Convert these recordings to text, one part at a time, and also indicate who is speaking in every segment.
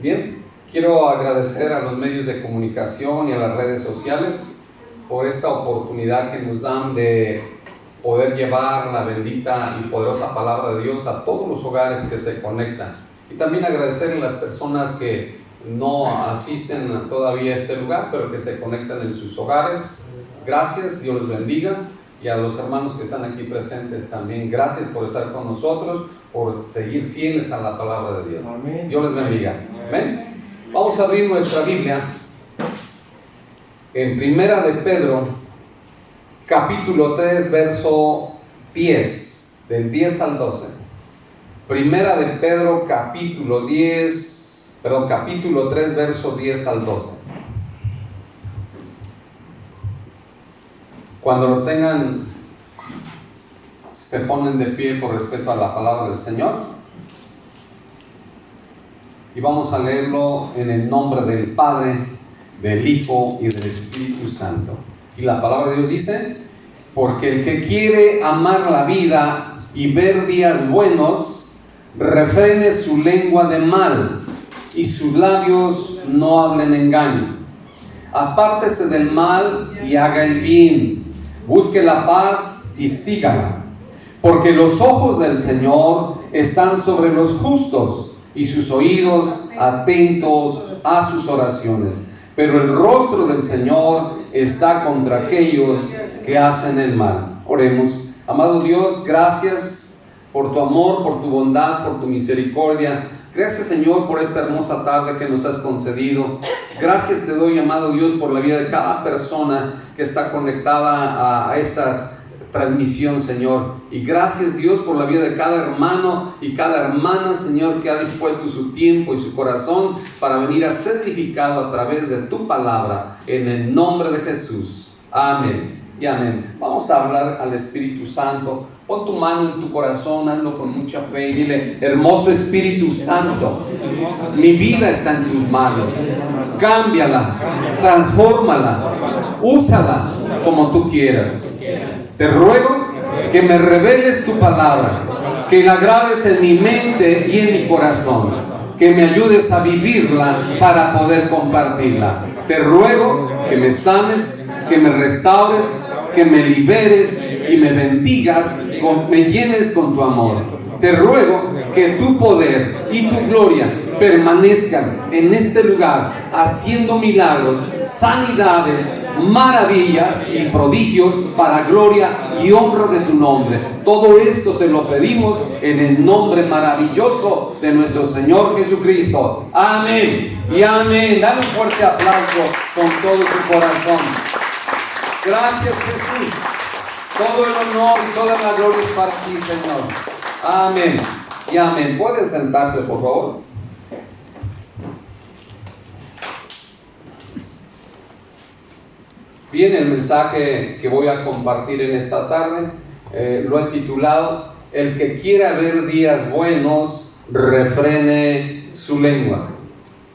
Speaker 1: Bien, quiero agradecer a los medios de comunicación y a las redes sociales por esta oportunidad que nos dan de poder llevar la bendita y poderosa palabra de Dios a todos los hogares que se conectan. Y también agradecer a las personas que no asisten todavía a este lugar, pero que se conectan en sus hogares. Gracias, Dios los bendiga. Y a los hermanos que están aquí presentes también, gracias por estar con nosotros, por seguir fieles a la palabra de Dios.
Speaker 2: Amén.
Speaker 1: Dios les bendiga. Amén. Vamos a abrir nuestra Biblia en Primera de Pedro, capítulo 3, verso 10, del 10 al 12. Primera de Pedro, capítulo 3, verso 10 al 12. Cuando lo tengan, se ponen de pie por respeto a la palabra del Señor. Y vamos a leerlo en el nombre del Padre, del Hijo y del Espíritu Santo. Y la palabra de Dios dice: porque el que quiere amar la vida y ver días buenos, refrene su lengua de mal y sus labios no hablen engaño. Apártese del mal y haga el bien. Busque la paz y sígala, porque los ojos del Señor están sobre los justos y sus oídos atentos a sus oraciones. Pero el rostro del Señor está contra aquellos que hacen el mal. Oremos. Amado Dios, gracias por tu amor, por tu bondad, por tu misericordia. Gracias, Señor, por esta hermosa tarde que nos has concedido. Gracias te doy, amado Dios, por la vida de cada persona que está conectada a esta transmisión, Señor. Y gracias, Dios, por la vida de cada hermano y cada hermana, Señor, que ha dispuesto su tiempo y su corazón para venir a ser edificado a través de tu palabra, en el nombre de Jesús. Amén y amén. Vamos a hablar al Espíritu Santo. Pon tu mano en tu corazón, hazlo con mucha fe y dile: hermoso Espíritu Santo, mi vida está en tus manos. Cámbiala, transfórmala, úsala como tú quieras. Te ruego que me reveles tu palabra, que la grabes en mi mente y en mi corazón, que me ayudes a vivirla para poder compartirla. Te ruego que me sanes, que me restaures, que me liberes y me bendigas, me llenes con tu amor. Te ruego que tu poder y tu gloria permanezcan en este lugar, haciendo milagros, sanidades, maravillas y prodigios para gloria y honra de tu nombre. Todo esto te lo pedimos en el nombre maravilloso de nuestro Señor Jesucristo. Amén y amén. Dale un fuerte aplauso con todo tu corazón. Gracias, Jesús. Todo el honor y toda la gloria es para ti, Señor. Amén y amén. ¿Pueden sentarse, por favor? Bien, el mensaje que voy a compartir en esta tarde lo he titulado: el que quiera ver días buenos, refrene su lengua.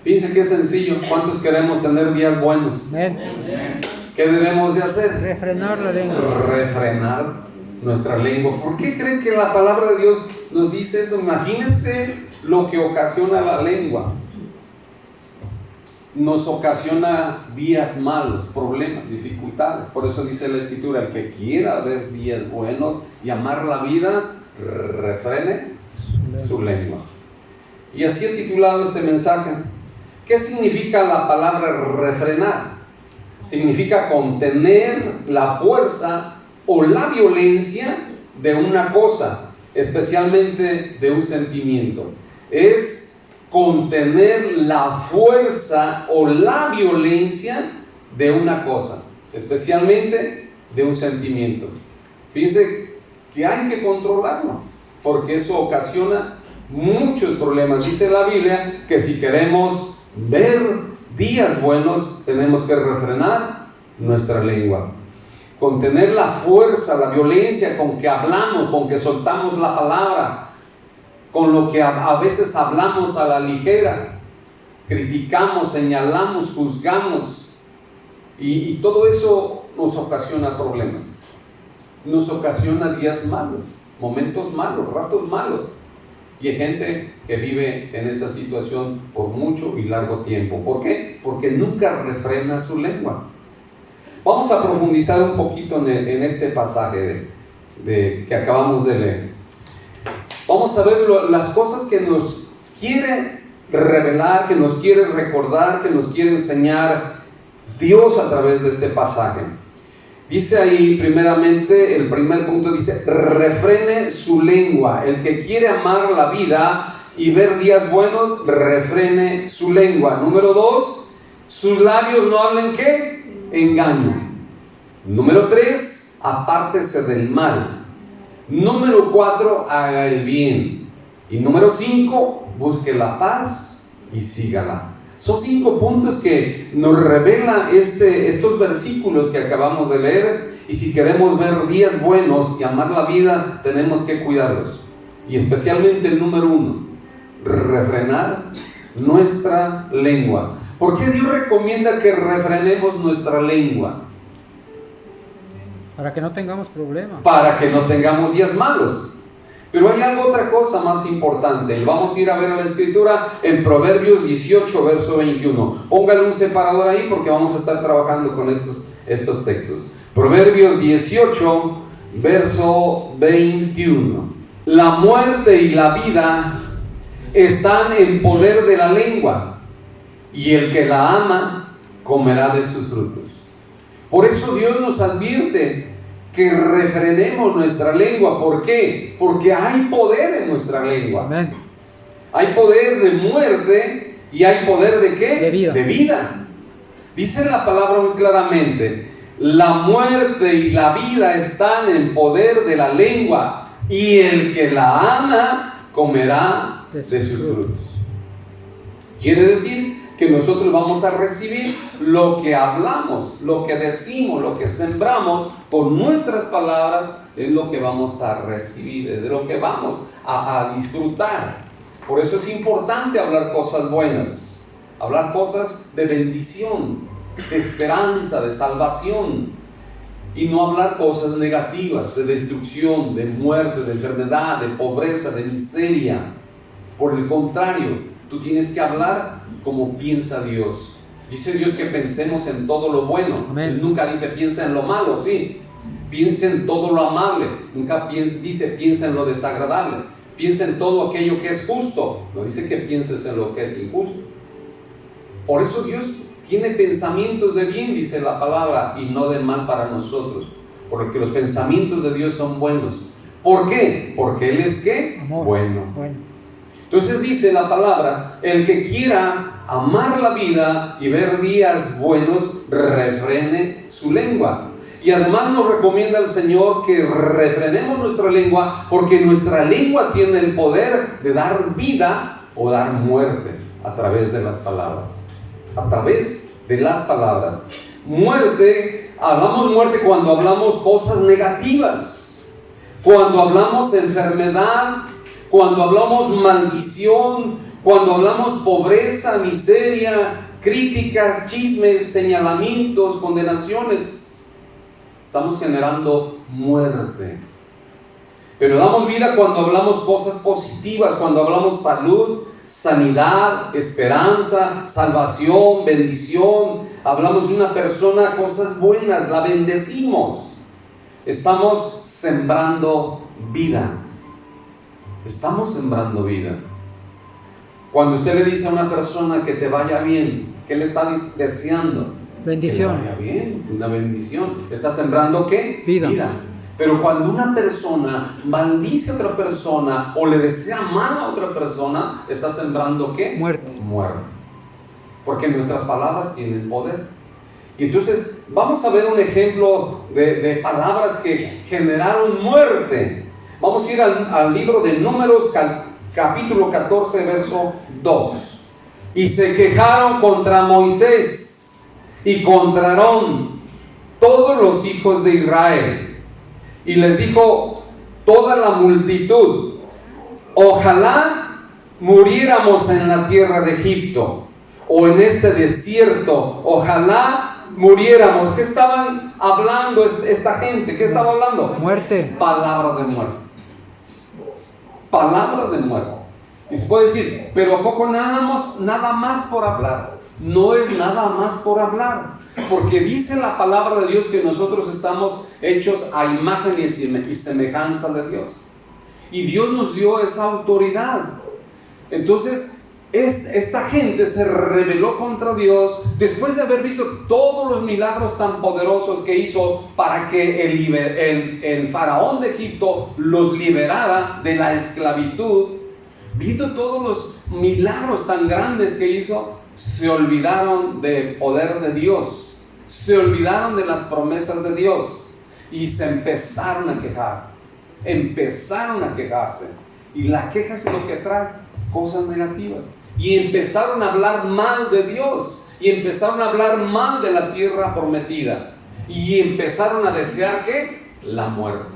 Speaker 1: Fíjense qué sencillo. ¿Cuántos queremos tener días buenos? ¿Qué debemos de hacer?
Speaker 2: Refrenar la lengua.
Speaker 1: Refrenar nuestra lengua. ¿Por qué creen que la palabra de Dios nos dice eso? Imagínense lo que ocasiona la lengua. Nos ocasiona días malos, problemas, dificultades. Por eso dice la Escritura: el que quiera ver días buenos y amar la vida, refrene su lengua. Y así he titulado este mensaje. ¿Qué significa la palabra refrenar? Significa contener la fuerza o la violencia de una cosa, especialmente de un sentimiento. Es contener la fuerza o la violencia de una cosa, especialmente de un sentimiento. Fíjense que hay que controlarlo, porque eso ocasiona muchos problemas. Dice la Biblia que si queremos ver días buenos, tenemos que refrenar nuestra lengua. Contener la fuerza, la violencia con que hablamos, con que soltamos la palabra, con lo que a veces hablamos a la ligera, criticamos, señalamos, juzgamos, y todo eso nos ocasiona problemas, nos ocasiona días malos, momentos malos, ratos malos. Y hay gente que vive en esa situación por mucho y largo tiempo. ¿Por qué? Porque nunca refrena su lengua. Vamos a profundizar un poquito en este pasaje que acabamos de leer. Vamos a ver las cosas que nos quiere revelar, que nos quiere recordar, que nos quiere enseñar Dios a través de este pasaje. Dice ahí, primeramente, el primer punto dice: refrene su lengua. El que quiere amar la vida y ver días buenos, refrene su lengua. Número 2, sus labios no hablen ¿qué? Engaño. Número 3, apártese del mal. Número 4, haga el bien. Y número 5, busque la paz y sígala. Son 5 puntos que nos revela estos versículos que acabamos de leer. Y si queremos ver días buenos y amar la vida, tenemos que cuidarlos. Y especialmente el número 1, refrenar nuestra lengua. ¿Por qué Dios recomienda que refrenemos nuestra lengua?
Speaker 2: Para que no tengamos problemas.
Speaker 1: Para que no tengamos días malos. Pero hay otra cosa más importante. Vamos a ir a ver a la escritura en Proverbios 18, verso 21. Póngale un separador ahí porque vamos a estar trabajando con estos textos. Proverbios 18, verso 21. La muerte y la vida están en poder de la lengua, y el que la ama comerá de sus frutos. Por eso Dios nos advierte que refrenemos nuestra lengua. ¿Por qué? Porque hay poder en nuestra lengua.
Speaker 2: Amén.
Speaker 1: Hay poder de muerte y hay poder ¿de qué?
Speaker 2: De vida.
Speaker 1: De vida. Dice la palabra muy claramente: la muerte y la vida están en poder de la lengua, y el que la ama comerá de sus frutos. Quiere decir que nosotros vamos a recibir lo que hablamos, lo que decimos, lo que sembramos con nuestras palabras. Es lo que vamos a recibir, es de lo que vamos a disfrutar. Por eso es importante hablar cosas buenas, hablar cosas de bendición, de esperanza, de salvación, y no hablar cosas negativas, de destrucción, de muerte, de enfermedad, de pobreza, de miseria. Por el contrario, tú tienes que hablar como piensa Dios. Dice Dios que pensemos en todo lo bueno.
Speaker 2: Amén.
Speaker 1: Él nunca dice piensa en lo malo, sí. Piensa en todo lo amable. Nunca dice piensa en lo desagradable. Piensa en todo aquello que es justo. No dice que pienses en lo que es injusto. Por eso Dios tiene pensamientos de bien, dice la palabra, y no de mal para nosotros. Porque los pensamientos de Dios son buenos. ¿Por qué? Porque Él es ¿qué?
Speaker 2: Amor.
Speaker 1: Bueno.
Speaker 2: Bueno.
Speaker 1: Entonces dice la palabra: el que quiera amar la vida y ver días buenos, refrene su lengua. Y además nos recomienda el Señor que refrenemos nuestra lengua, porque nuestra lengua tiene el poder de dar vida o dar muerte a través de las palabras. A través de las palabras. Muerte, hablamos muerte cuando hablamos cosas negativas, cuando hablamos enfermedad, cuando hablamos maldición, cuando hablamos pobreza, miseria, críticas, chismes, señalamientos, condenaciones. Estamos generando muerte. Pero damos vida cuando hablamos cosas positivas, cuando hablamos salud, sanidad, esperanza, salvación, bendición. Hablamos de una persona, cosas buenas, la bendecimos. Estamos sembrando vida. Estamos sembrando vida. Cuando usted le dice a una persona que te vaya bien, ¿qué le está deseando?
Speaker 2: Bendición.
Speaker 1: Que le vaya bien, una bendición. ¿Está sembrando qué?
Speaker 2: Vida.
Speaker 1: Pero cuando una persona maldice a otra persona o le desea mal a otra persona, está sembrando ¿qué?
Speaker 2: Muerte.
Speaker 1: Muerte. Porque nuestras palabras tienen poder. Y entonces vamos a ver un ejemplo de palabras que generaron muerte. Vamos a ir al libro de Números, capítulo 14, verso 2. Y se quejaron contra Moisés y contra Aarón todos los hijos de Israel. Y les dijo toda la multitud: ojalá muriéramos en la tierra de Egipto o en este desierto, ojalá muriéramos. ¿Qué estaban hablando esta gente? ¿Qué estaba hablando?
Speaker 2: Muerte.
Speaker 1: Palabras de muerte. Palabras de muerte. Y se puede decir, pero ¿a poco nada más por hablar? No es nada más por hablar, porque dice la palabra de Dios que nosotros estamos hechos a imagen y semejanza de Dios. Y Dios nos dio esa autoridad. Entonces, esta gente se rebeló contra Dios después de haber visto todos los milagros tan poderosos que hizo para que el faraón de Egipto los liberara de la esclavitud. Viendo todos los milagros tan grandes que hizo, se olvidaron del poder de Dios, se olvidaron de las promesas de Dios y se empezaron a quejar, empezaron a quejarse. Y la queja es lo que trae cosas negativas. Y empezaron a hablar mal de Dios, y empezaron a hablar mal de la tierra prometida, y empezaron a desear ¿qué? La muerte.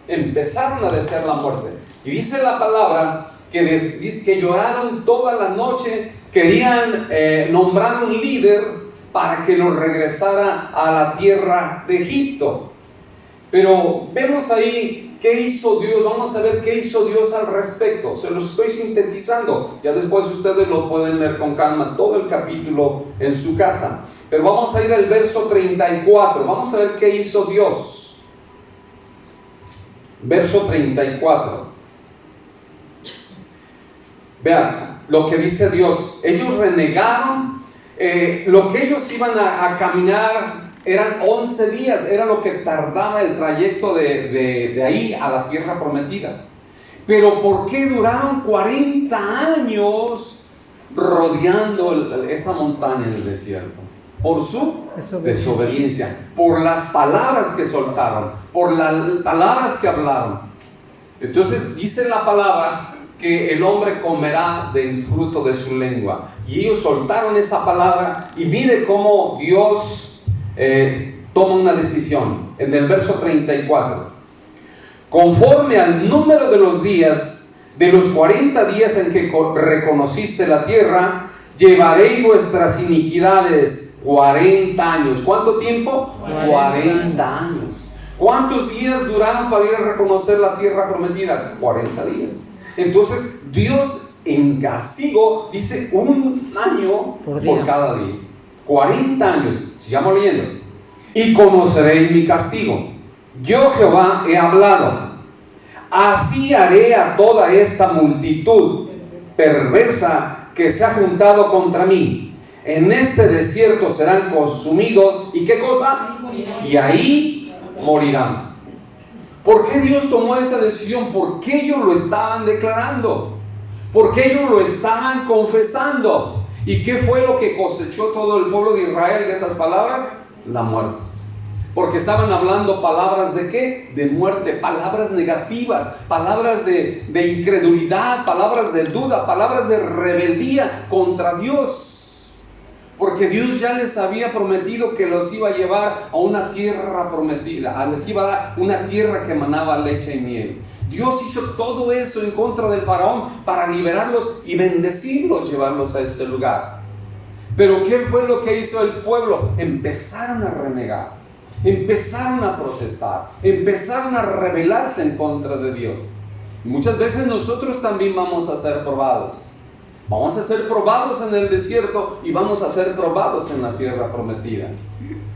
Speaker 1: Empezaron a desear la muerte. Y dice la palabra que lloraron toda la noche, querían nombrar un líder para que los regresara a la tierra de Egipto. Pero vemos ahí qué hizo Dios. Vamos a ver qué hizo Dios al respecto. Se los estoy sintetizando. Ya después ustedes lo pueden leer con calma, todo el capítulo en su casa. Pero vamos a ir al verso 34. Vamos a ver qué hizo Dios. Verso 34. Vean lo que dice Dios. Ellos renegaron. Lo que ellos iban a caminar eran 11 días, era lo que tardaba el trayecto de ahí a la tierra prometida. Pero ¿por qué duraron 40 años rodeando esa montaña en el desierto? Por su desobediencia, por las palabras que soltaron, por las palabras que hablaron. Entonces dice la palabra que el hombre comerá del fruto de su lengua. Y ellos soltaron esa palabra, y mire cómo Dios toma una decisión. En el verso 34: conforme al número de los días, de los 40 días en que reconociste la tierra, llevaré vuestras iniquidades 40 años. ¿Cuánto tiempo? 40 años. ¿Cuántos días duraron para ir a reconocer la tierra prometida? 40 días. Entonces Dios en castigo dice un año por cada día. 40 años. Sigamos leyendo. Y conoceréis mi castigo. Yo Jehová he hablado. Así haré a toda esta multitud perversa que se ha juntado contra mí. En este desierto serán consumidos. ¿Y qué cosa? Y ahí morirán. ¿Por qué Dios tomó esa decisión? Porque ellos lo estaban declarando. Porque ellos lo estaban confesando. ¿Y qué fue lo que cosechó todo el pueblo de Israel de esas palabras? La muerte. Porque estaban hablando palabras de ¿qué? De muerte, palabras negativas, palabras de incredulidad, palabras de duda, palabras de rebeldía contra Dios. Porque Dios ya les había prometido que los iba a llevar a una tierra prometida, les iba a dar una tierra que emanaba leche y miel. Dios hizo todo eso en contra del faraón para liberarlos y bendecirlos, llevarlos a ese lugar. Pero ¿qué fue lo que hizo el pueblo? Empezaron a renegar, empezaron a protestar, empezaron a rebelarse en contra de Dios. Y muchas veces nosotros también vamos a ser probados. Vamos a ser probados en el desierto y vamos a ser probados en la tierra prometida.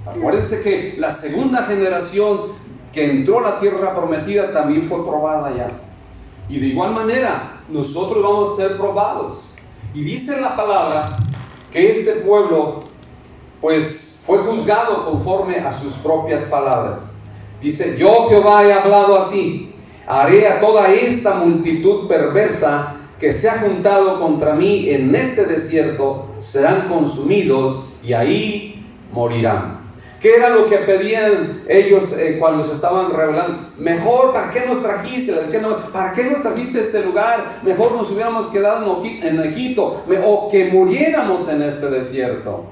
Speaker 1: Acuérdense que la segunda generación que entró a la tierra prometida también fue probada ya. Y de igual manera, nosotros vamos a ser probados. Y dice la palabra que este pueblo, pues, fue juzgado conforme a sus propias palabras. Dice: yo Jehová he hablado así, haré a toda esta multitud perversa que se ha juntado contra mí en este desierto, serán consumidos y ahí morirán. ¿Qué era lo que pedían ellos cuando se estaban rebelando? Mejor, ¿para qué nos trajiste? Le decían, no, ¿para qué nos trajiste a este lugar? Mejor nos hubiéramos quedado en Egipto, o que muriéramos en este desierto.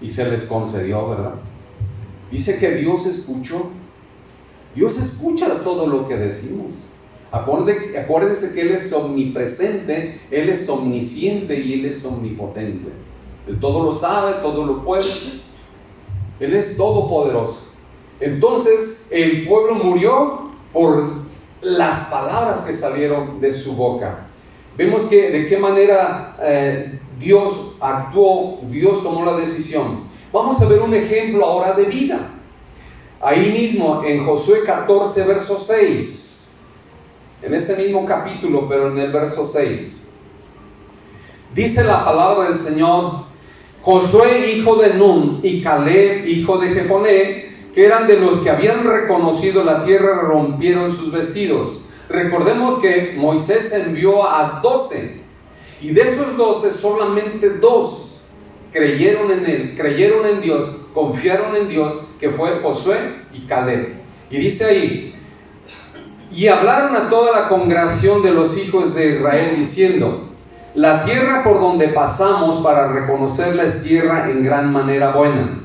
Speaker 1: Y se les concedió, ¿verdad? Dice que Dios escuchó. Dios escucha todo lo que decimos. Acuérdense que Él es omnipresente, Él es omnisciente y Él es omnipotente. Él todo lo sabe, todo lo puede. Él es todopoderoso. Entonces el pueblo murió por las palabras que salieron de su boca. Vemos que de qué manera Dios actuó, Dios tomó la decisión. Vamos a ver un ejemplo ahora de vida. Ahí mismo en Josué 14, verso 6. En ese mismo capítulo, pero en el verso 6. Dice la palabra del Señor: Josué, hijo de Nun, y Caleb, hijo de Jefoné, que eran de los que habían reconocido la tierra, rompieron sus vestidos. Recordemos que Moisés envió a 12, y de esos 12 solamente 2 creyeron en él, creyeron en Dios, confiaron en Dios, que fue Josué y Caleb. Y dice ahí: y hablaron a toda la congregación de los hijos de Israel diciendo: la tierra por donde pasamos para reconocerla es tierra en gran manera buena.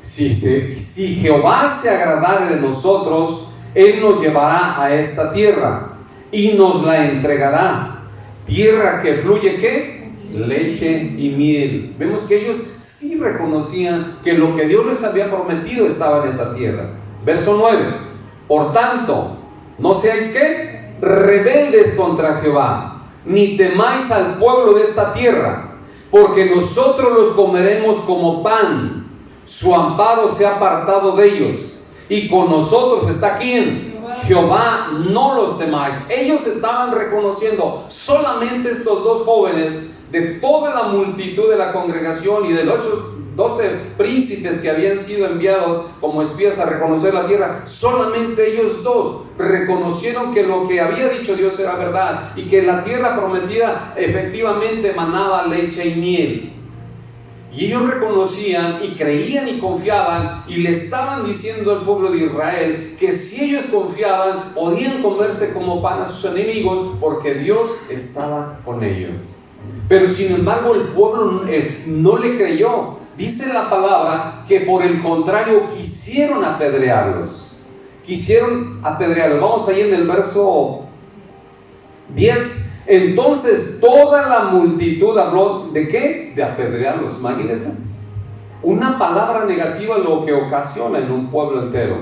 Speaker 1: Si Jehová se agradare de nosotros, Él nos llevará a esta tierra y nos la entregará. Tierra que fluye, ¿qué? Leche y miel. Vemos que ellos sí reconocían que lo que Dios les había prometido estaba en esa tierra. Verso 9. Por tanto, no seáis, ¿qué? Rebeldes contra Jehová, ni temáis al pueblo de esta tierra, porque nosotros los comeremos como pan. Su amparo se ha apartado de ellos, y con nosotros está ¿quién? Jehová, no los temáis. Ellos estaban reconociendo, solamente estos 2 jóvenes, de toda la multitud de la congregación y de esos 12 príncipes que habían sido enviados como espías a reconocer la tierra, solamente ellos 2 reconocieron que lo que había dicho Dios era verdad, y que la tierra prometida efectivamente manaba leche y miel. Y ellos reconocían y creían y confiaban, y le estaban diciendo al pueblo de Israel que si ellos confiaban, podían comerse como pan a sus enemigos, porque Dios estaba con ellos. Pero sin embargo el pueblo no le creyó. Dice la palabra que por el contrario quisieron apedrearlos. Vamos ahí en el verso 10. Entonces toda la multitud habló ¿de qué? De apedrearlos. Imagínense, una palabra negativa lo que ocasiona en un pueblo entero.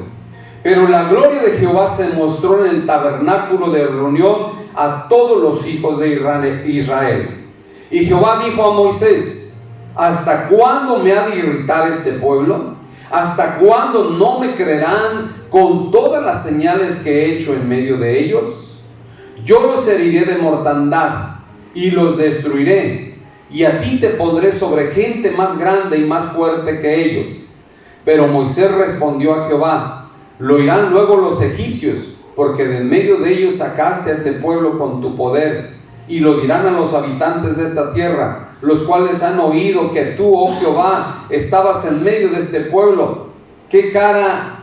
Speaker 1: Pero la gloria de Jehová se mostró en el tabernáculo de reunión a todos los hijos de Israel. Y Jehová dijo a Moisés: ¿hasta cuándo me ha de irritar este pueblo? ¿Hasta cuándo no me creerán con todas las señales que he hecho en medio de ellos? Yo los heriré de mortandad y los destruiré, y a ti te pondré sobre gente más grande y más fuerte que ellos. Pero Moisés respondió a Jehová: lo oirán luego los egipcios, porque de en medio de ellos sacaste a este pueblo con tu poder, y lo dirán a los habitantes de esta tierra, los cuales han oído que tú, oh Jehová, estabas en medio de este pueblo, que cara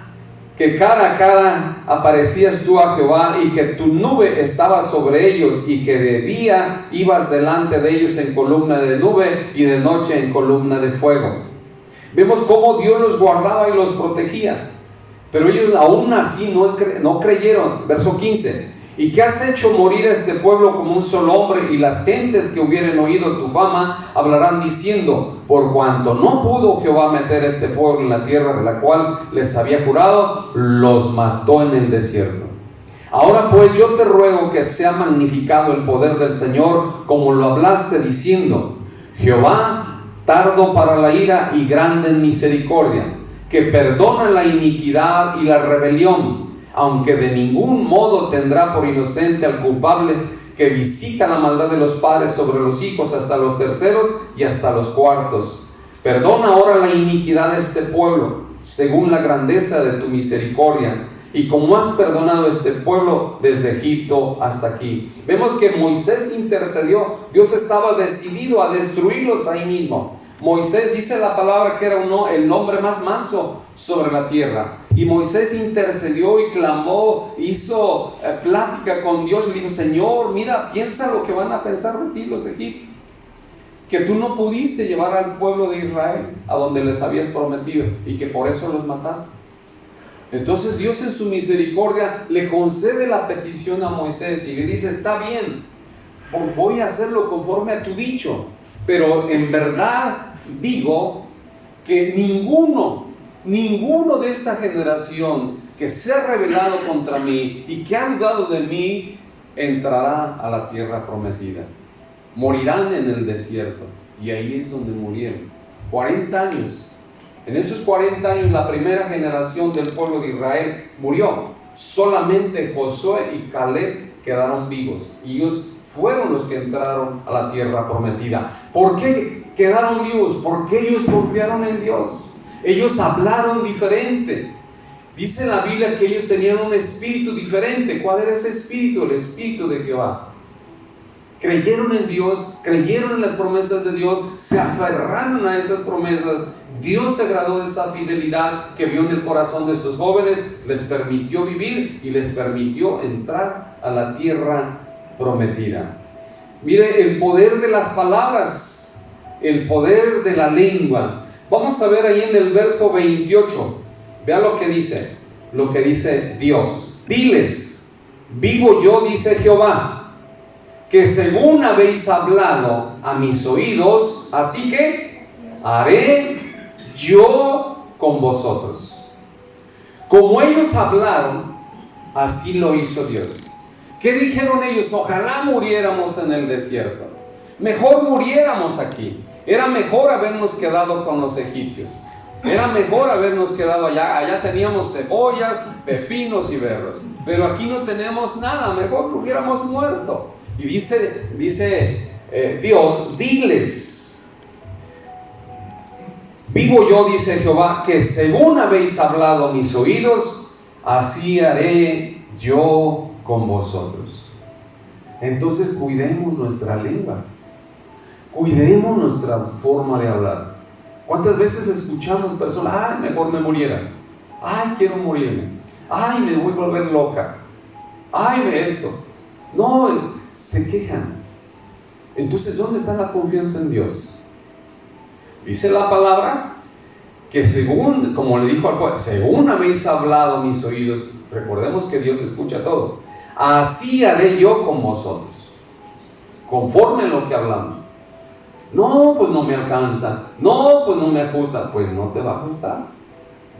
Speaker 1: a cara aparecías tú a Jehová, y que tu nube estaba sobre ellos, y que de día ibas delante de ellos en columna de nube, y de noche en columna de fuego. Vemos cómo Dios los guardaba y los protegía, pero ellos aún así no creyeron. Verso 15. ¿Y qué has hecho morir a este pueblo como un solo hombre? Y las gentes que hubieren oído tu fama hablarán diciendo: por cuanto no pudo Jehová meter a este pueblo en la tierra de la cual les había jurado, los mató en el desierto. Ahora pues yo te ruego que sea magnificado el poder del Señor, como lo hablaste diciendo: Jehová, tardo para la ira y grande en misericordia, que perdona la iniquidad y la rebelión, aunque de ningún modo tendrá por inocente al culpable, que visita la maldad de los padres sobre los hijos hasta los terceros y hasta los cuartos. Perdona ahora la iniquidad de este pueblo, según la grandeza de tu misericordia, y como has perdonado a este pueblo desde Egipto hasta aquí. Vemos que Moisés intercedió. Dios estaba decidido a destruirlos ahí mismo. Moisés, dice la palabra, que era el hombre más manso sobre la tierra, y Moisés intercedió y clamó, hizo plática con Dios, y dijo: Señor, mira, piensa lo que van a pensar de ti los egipcios, que tú no pudiste llevar al pueblo de Israel a donde les habías prometido, y que por eso los mataste. Entonces Dios en su misericordia le concede la petición a Moisés y le dice: está bien, voy a hacerlo conforme a tu dicho, pero en verdad digo que ninguno de esta generación que se ha rebelado contra mí y que ha dudado de mí, entrará a la tierra prometida. Morirán en el desierto, y ahí es donde murieron. 40 años. En esos 40 años la primera generación del pueblo de Israel murió. Solamente Josué y Caleb quedaron vivos, y ellos fueron los que entraron a la tierra prometida. ¿Por qué quedaron vivos? Porque ellos confiaron en Dios. Ellos hablaron diferente. Dice la Biblia que ellos tenían un espíritu diferente. ¿Cuál era ese espíritu? El espíritu de Jehová. Creyeron en Dios, creyeron en las promesas de Dios, se aferraron a esas promesas. Dios se agradó de esa fidelidad que vio en el corazón de estos jóvenes, les permitió vivir y les permitió entrar a la tierra prometida. Mire el poder de las palabras, el poder de la lengua. Vamos a ver ahí en el verso 28. Vea lo que dice Dios. Diles, vivo yo, dice Jehová, que según habéis hablado a mis oídos, así que haré yo con vosotros. Como ellos hablaron, así lo hizo Dios. ¿Qué dijeron ellos? Ojalá muriéramos en el desierto. Mejor muriéramos aquí. Era mejor habernos quedado con los egipcios. Era mejor habernos quedado allá. Allá teníamos cebollas, pepinos y berros. Pero aquí no tenemos nada. Mejor hubiéramos muerto. Y dice Dios, diles, vivo yo, dice Jehová, que según habéis hablado a mis oídos, así haré yo con vosotros. Entonces cuidemos nuestra lengua, cuidemos nuestra forma de hablar. ¿Cuántas veces escuchamos personas? Ay, mejor me muriera. Ay, quiero morirme. Ay, me voy a volver loca. Ay, esto. No, se quejan. Entonces, ¿dónde está la confianza en Dios? Dice la palabra que según, como le dijo al pueblo, según habéis hablado a mis oídos, recordemos que Dios escucha todo, así haré yo con vosotros, conforme a lo que hablamos. No, pues no me alcanza. No, pues no me ajusta. Pues no te va a ajustar.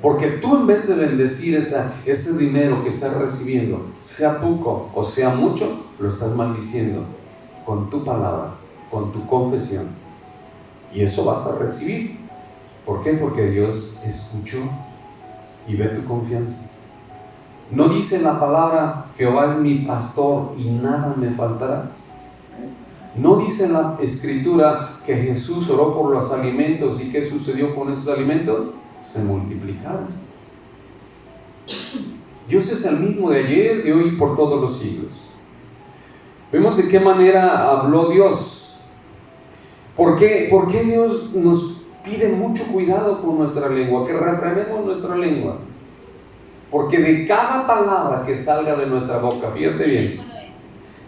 Speaker 1: Porque tú, en vez de bendecir ese dinero que estás recibiendo, sea poco o sea mucho, lo estás maldiciendo con tu palabra, con tu confesión. Y eso vas a recibir. ¿Por qué? Porque Dios escuchó y ve tu confianza. No dice la palabra, Jehová es mi pastor y nada me faltará. No dice en la escritura que Jesús oró por los alimentos. ¿Y qué sucedió con esos alimentos? Se multiplicaron. Dios es el mismo de ayer, de hoy y por todos los siglos. Vemos de qué manera habló Dios. ¿Por qué Dios nos pide mucho cuidado con nuestra lengua? Que refrenemos nuestra lengua. Porque de cada palabra que salga de nuestra boca, fíjate bien,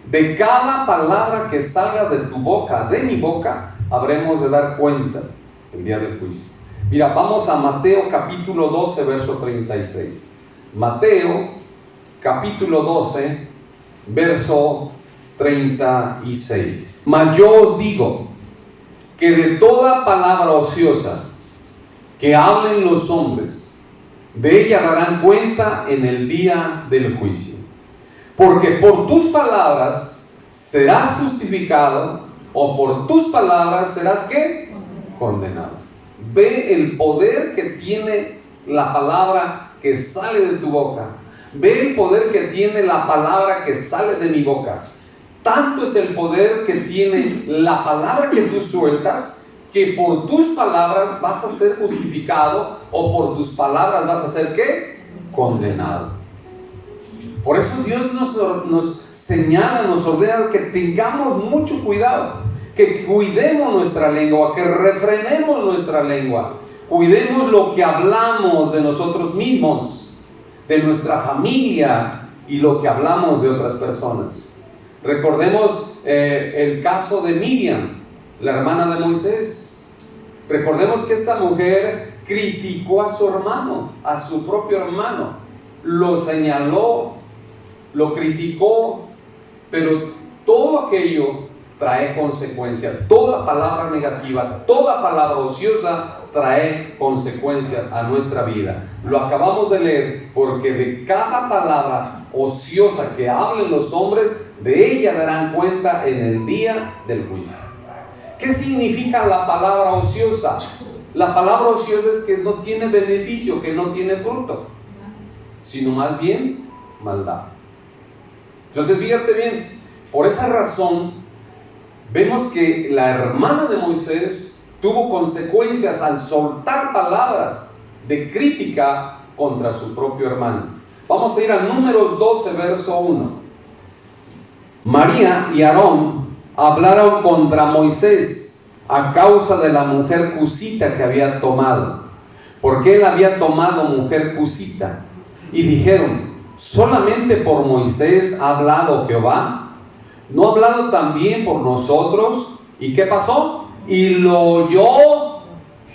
Speaker 1: de cada palabra que salga de tu boca, de mi boca, habremos de dar cuentas el día del juicio. Mira, vamos a Mateo capítulo 12, verso 36. Mateo capítulo 12, verso 36. Mas yo os digo que de toda palabra ociosa que hablen los hombres, de ella darán cuenta en el día del juicio. Porque por tus palabras serás justificado, o por tus palabras serás ¿qué? Condenado. Ve el poder que tiene la palabra que sale de tu boca. Ve el poder que tiene la palabra que sale de mi boca. Tanto es el poder que tiene la palabra que tú sueltas, que por tus palabras vas a ser justificado, o por tus palabras vas a ser ¿qué? Condenado. Por eso Dios nos señala, nos ordena que tengamos mucho cuidado, que cuidemos nuestra lengua, que refrenemos nuestra lengua, cuidemos lo que hablamos de nosotros mismos, de nuestra familia y lo que hablamos de otras personas. Recordemos el caso de Miriam, la hermana de Moisés. Recordemos que esta mujer criticó a su hermano, a su propio hermano, lo señaló, lo criticó, pero todo aquello trae consecuencias. Toda palabra negativa, toda palabra ociosa trae consecuencias a nuestra vida. Lo acabamos de leer, porque de cada palabra ociosa que hablen los hombres, de ella darán cuenta en el día del juicio. ¿Qué significa la palabra ociosa? La palabra ociosa es que no tiene beneficio, que no tiene fruto, sino más bien maldad. Entonces fíjate bien, por esa razón vemos que la hermana de Moisés tuvo consecuencias al soltar palabras de crítica contra su propio hermano. Vamos a ir a Números 12, verso 1. María y Aarón hablaron contra Moisés a causa de la mujer cusita que había tomado, porque él había tomado mujer cusita. Y dijeron: ¿solamente por Moisés ha hablado Jehová? ¿No ha hablado también por nosotros? ¿Y qué pasó? Y lo oyó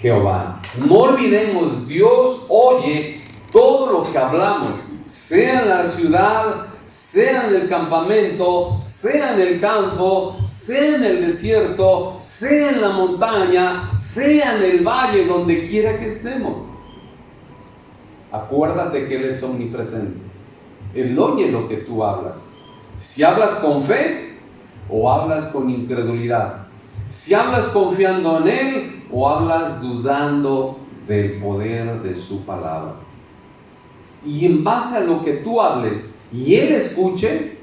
Speaker 1: Jehová. No olvidemos, Dios oye todo lo que hablamos, sea en la ciudad, sea en el campamento, sea en el campo, sea en el desierto, sea en la montaña, sea en el valle, donde quiera que estemos. Acuérdate que Él es omnipresente. Él oye lo que tú hablas. Si hablas con fe o hablas con incredulidad. Si hablas confiando en Él o hablas dudando del poder de su palabra. Y en base a lo que tú hables y Él escuche,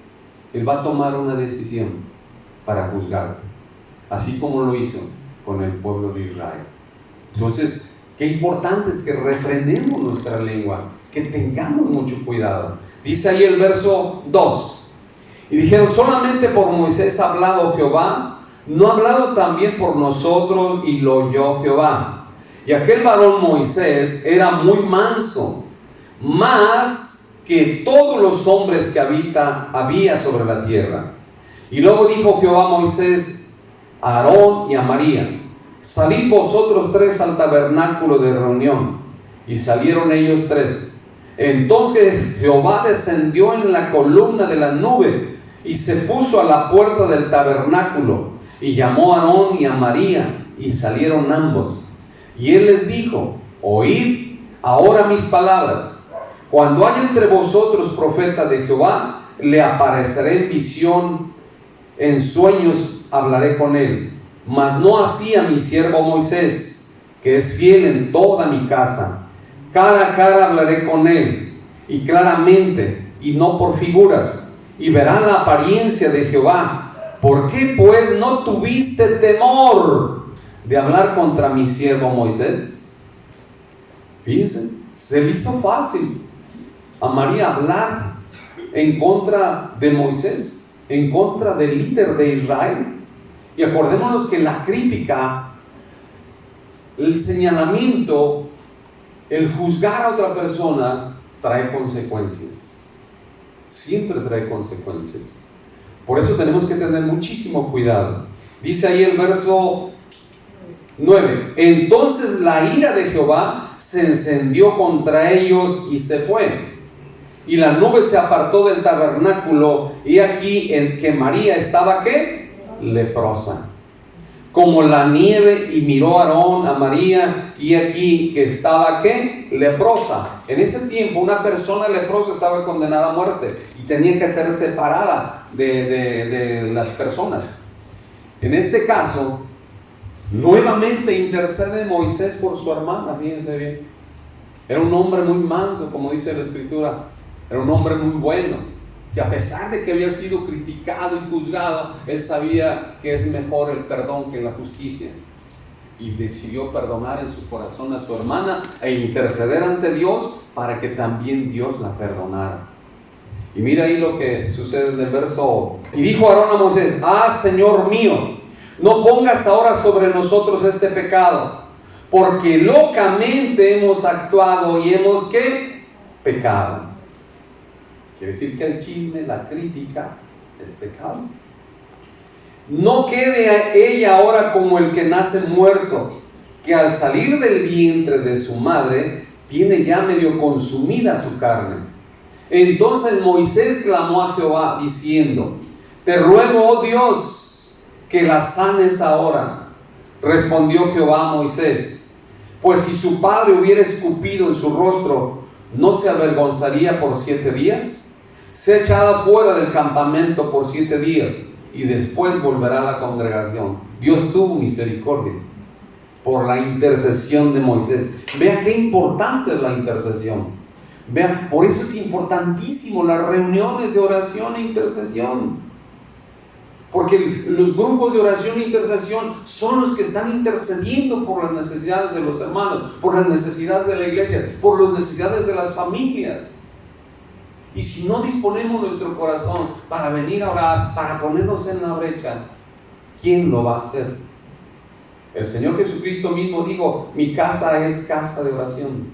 Speaker 1: Él va a tomar una decisión para juzgarte, así como lo hizo con el pueblo de Israel. Entonces, qué importante es que refrenemos nuestra lengua, que tengamos mucho cuidado. Dice ahí el verso 2: y dijeron: ¿solamente por Moisés ha hablado Jehová? ¿No ha hablado también por nosotros? Y lo oyó Jehová. Y aquel varón Moisés era muy manso, más que todos los hombres que había sobre la tierra. Y luego dijo Jehová a Moisés, a Aarón y a María: salid vosotros tres al tabernáculo de reunión. Y salieron ellos tres. Entonces Jehová descendió en la columna de la nube y se puso a la puerta del tabernáculo, y llamó a Aarón y a María, y salieron ambos. Y él les dijo: oíd ahora mis palabras. Cuando haya entre vosotros profeta de Jehová, le apareceré en visión, en sueños hablaré con él. Mas no así a mi siervo Moisés, que es fiel en toda mi casa. Cara a cara hablaré con él, y claramente, y no por figuras, y verá la apariencia de Jehová. ¿Por qué pues no tuviste temor de hablar contra mi siervo Moisés? Fíjense, se le hizo fácil a María hablar en contra de Moisés, en contra del líder de Israel. Y acordémonos que la crítica, el señalamiento, el juzgar a otra persona trae consecuencias. Siempre trae consecuencias. Por eso tenemos que tener muchísimo cuidado. Dice ahí el verso 9: entonces la ira de Jehová se encendió contra ellos y se fue. Y la nube se apartó del tabernáculo, y aquí en que María estaba, ¿qué? Leprosa, como la nieve. Y miró Aarón a María, y aquí que estaba, ¿qué? Leprosa. En ese tiempo una persona leprosa estaba condenada a muerte y tenía que ser separada de las personas. En este caso, nuevamente intercede Moisés por su hermana. Fíjense bien, era un hombre muy manso, como dice la Escritura. Era un hombre muy bueno, que a pesar de que había sido criticado y juzgado, él sabía que es mejor el perdón que la justicia. Y decidió perdonar en su corazón a su hermana e interceder ante Dios para que también Dios la perdonara. Y mira ahí lo que sucede en el verso: y dijo Aarón a Moisés: Señor mío, no pongas ahora sobre nosotros este pecado, porque locamente hemos actuado y hemos, ¿qué? Pecado. Quiere decir que el chisme, la crítica, es pecado. No quede ella ahora como el que nace muerto, que al salir del vientre de su madre, tiene ya medio consumida su carne. Entonces Moisés clamó a Jehová, diciendo: te ruego, oh Dios, que la sanes ahora. Respondió Jehová a Moisés: pues si su padre hubiera escupido en su rostro, ¿no se avergonzaría por 7 días? sea echada fuera del campamento por 7 días y después volverá a la congregación. Dios tuvo misericordia por la intercesión de Moisés. Vea qué importante es la intercesión. Vean, por eso es importantísimo las reuniones de oración e intercesión. Porque los grupos de oración e intercesión son los que están intercediendo por las necesidades de los hermanos, por las necesidades de la iglesia, por las necesidades de las familias. Y si no disponemos nuestro corazón para venir a orar, para ponernos en la brecha, ¿quién lo va a hacer? El Señor Jesucristo mismo dijo: mi casa es casa de oración.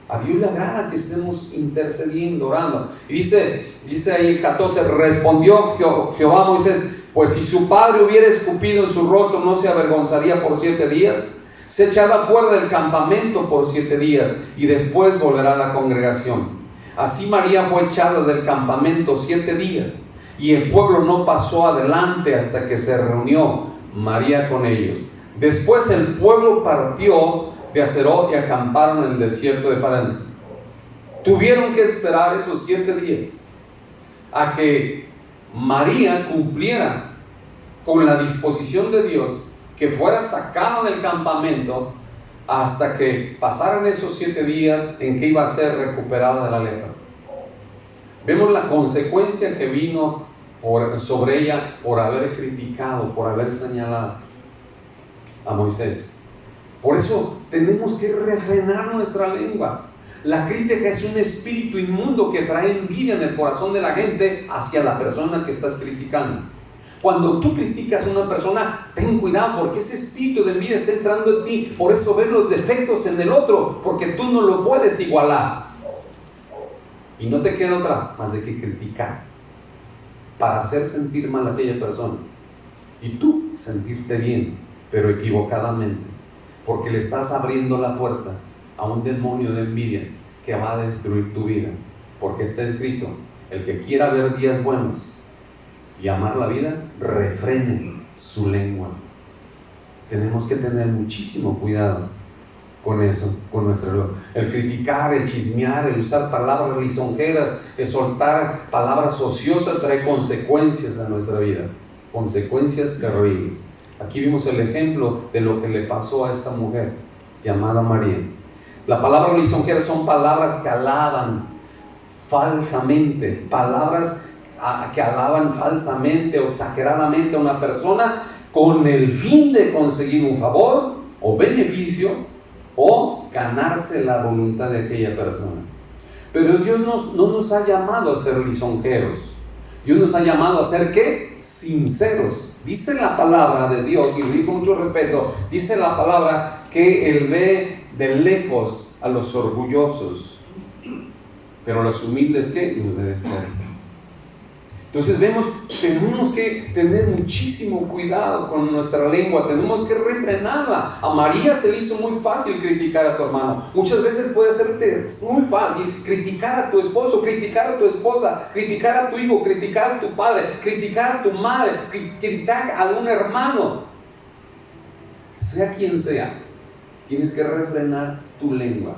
Speaker 1: A Dios le agrada que estemos intercediendo, orando. Y dice ahí el 14, respondió Jehová a Moisés: pues si su padre hubiera escupido en su rostro, ¿no se avergonzaría por 7 días? Se echará fuera del campamento por 7 días y después volverá a la congregación. Así María fue echada del campamento 7 días y el pueblo no pasó adelante hasta que se reunió María con ellos. Después el pueblo partió de Hazerot y acamparon en el desierto de Parán. Tuvieron que esperar esos 7 días a que María cumpliera con la disposición de Dios, que fuera sacada del campamento, hasta que pasaran esos 7 días en que iba a ser recuperada de la lepra. Vemos la consecuencia que vino sobre ella por haber criticado, por haber señalado a Moisés. Por eso tenemos que refrenar nuestra lengua. La crítica es un espíritu inmundo que trae envidia en el corazón de la gente hacia la persona que estás criticando. Cuando tú criticas a una persona, ten cuidado, porque ese espíritu de envidia está entrando en ti. Por eso ves los defectos en el otro, porque tú no lo puedes igualar. Y no te queda otra más de que criticar para hacer sentir mal a aquella persona y tú sentirte bien, pero equivocadamente, porque le estás abriendo la puerta a un demonio de envidia que va a destruir tu vida. Porque está escrito: el que quiera ver días buenos y amar la vida, refrene su lengua. Tenemos que tener muchísimo cuidado con eso, con nuestra lengua. El criticar, el chismear, el usar palabras lisonjeras, el soltar palabras ociosas trae consecuencias a nuestra vida, consecuencias terribles. Aquí vimos el ejemplo de lo que le pasó a esta mujer llamada María. La palabra lisonjera son palabras que alaban falsamente, palabras que alaban falsamente o exageradamente a una persona con el fin de conseguir un favor o beneficio o ganarse la voluntad de aquella persona. Pero Dios no nos ha llamado a ser lisonjeros. Dios nos ha llamado a ser ¿qué? Sinceros. Dice la palabra de Dios, y lo digo con mucho respeto, dice la palabra que Él ve de lejos a los orgullosos, pero a los humildes ¿qué? Los debe ser. Entonces vemos, tenemos que tener muchísimo cuidado con nuestra lengua, tenemos que refrenarla. A María se le hizo muy fácil criticar a tu hermano. Muchas veces puede hacerte muy fácil criticar a tu esposo, criticar a tu esposa, criticar a tu hijo, criticar a tu padre, criticar a tu madre, criticar a un hermano. Sea quien sea, tienes que refrenar tu lengua.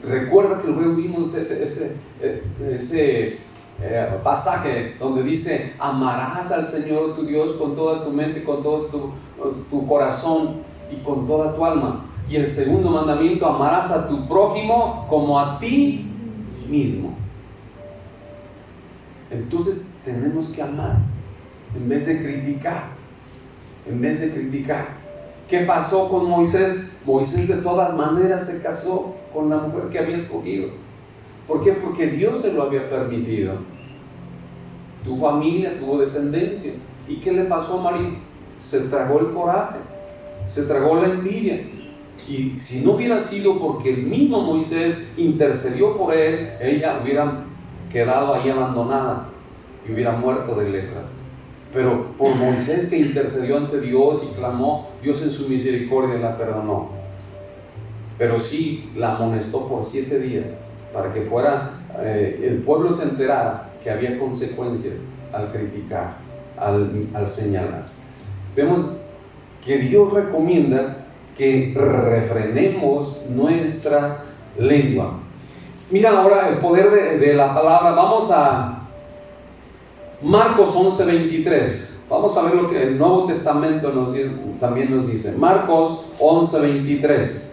Speaker 1: Recuerda que luego vimos ese pasaje donde dice: amarás al Señor tu Dios con toda tu mente, con todo tu corazón y con toda tu alma. Y el segundo mandamiento: amarás a tu prójimo como a ti mismo. Entonces tenemos que amar en vez de criticar. ¿Qué pasó con Moisés? Moisés de todas maneras se casó con la mujer que había escogido. ¿Por qué? Porque Dios se lo había permitido. Tu familia tuvo descendencia. ¿Y qué le pasó a María? Se tragó el coraje, se tragó la envidia. Y si no hubiera sido porque el mismo Moisés intercedió por él, ella hubiera quedado ahí abandonada y hubiera muerto de lepra. Pero por Moisés, que intercedió ante Dios y clamó, Dios en su misericordia la perdonó. Pero sí la amonestó por 7 días para que el pueblo se enterara que había consecuencias al criticar, al señalar. Vemos que Dios recomienda que refrenemos nuestra lengua. Mira ahora el poder de la palabra. Vamos a Marcos 11:23. Vamos a ver lo que el Nuevo Testamento también nos dice. Marcos 11:23.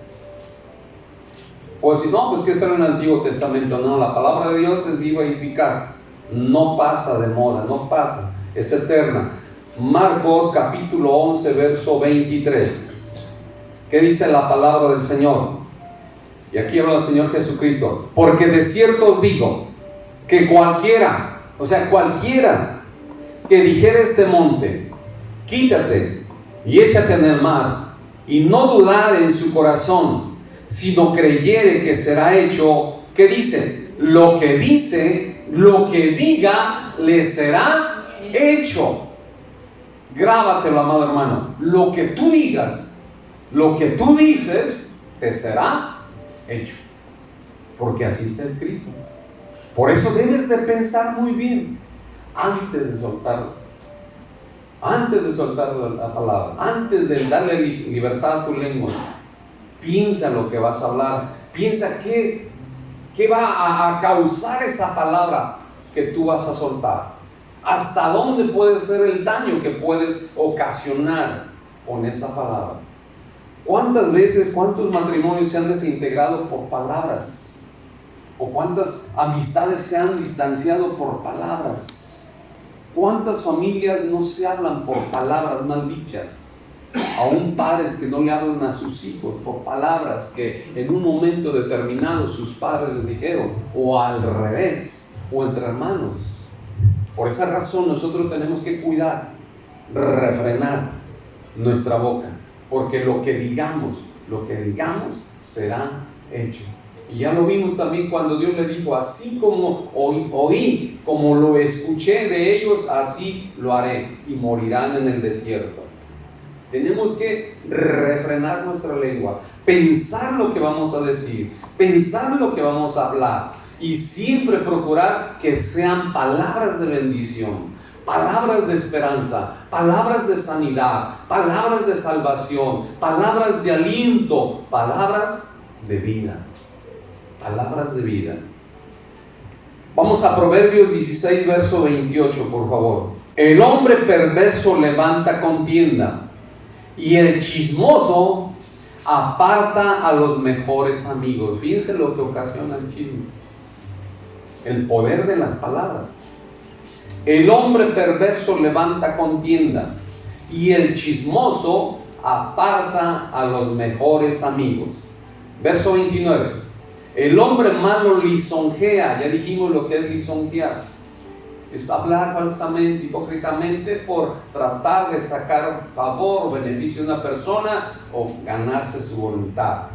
Speaker 1: Pues si no, pues que es el Antiguo Testamento. No, la palabra de Dios es viva y eficaz. No pasa de moda, no pasa, es eterna. Marcos capítulo 11, verso 23. ¿Qué dice la palabra del Señor? Y aquí habla el Señor Jesucristo. Porque de cierto os digo que cualquiera, o sea, cualquiera que dijere este monte, quítate y échate en el mar, y no dudare en su corazón, sino creyere que será hecho, ¿qué dice? Lo que dice, lo que diga, le será hecho. Grábatelo, amado hermano. Lo que tú digas, lo que tú dices, te será hecho. Porque así está escrito. Por eso debes de pensar muy bien antes de soltarlo. Antes de soltar la palabra, antes de darle libertad a tu lengua, piensa lo que vas a hablar. Piensa qué va a causar esa palabra que tú vas a soltar. Hasta dónde puede ser el daño que puedes ocasionar con esa palabra. ¿Cuántas veces, cuántos matrimonios se han desintegrado por palabras? ¿O cuántas amistades se han distanciado por palabras? ¿Cuántas familias no se hablan por palabras mal dichas? Aún padres que no le hablan a sus hijos por palabras que en un momento determinado sus padres les dijeron, o al revés, o entre hermanos. Por esa razón nosotros tenemos que cuidar, refrenar nuestra boca, porque lo que digamos será hecho. Y ya lo vimos también cuando Dios le dijo, así como oí, como lo escuché de ellos, así lo haré, y morirán en el desierto. Tenemos que refrenar nuestra lengua, pensar lo que vamos a decir, pensar lo que vamos a hablar, y siempre procurar que sean palabras de bendición, palabras de esperanza, palabras de sanidad, palabras de salvación, palabras de aliento, palabras de vida. Palabras de vida. Vamos a Proverbios 16, verso 28, por favor. El hombre perverso levanta contienda, y el chismoso aparta a los mejores amigos. Fíjense lo que ocasiona el chisme. El poder de las palabras. El hombre perverso levanta contienda, y el chismoso aparta a los mejores amigos. Verso 29. El hombre malo lisonjea. Ya dijimos lo que es lisonjear. Es hablar falsamente, hipócritamente, por tratar de sacar favor o beneficio de una persona o ganarse su voluntad.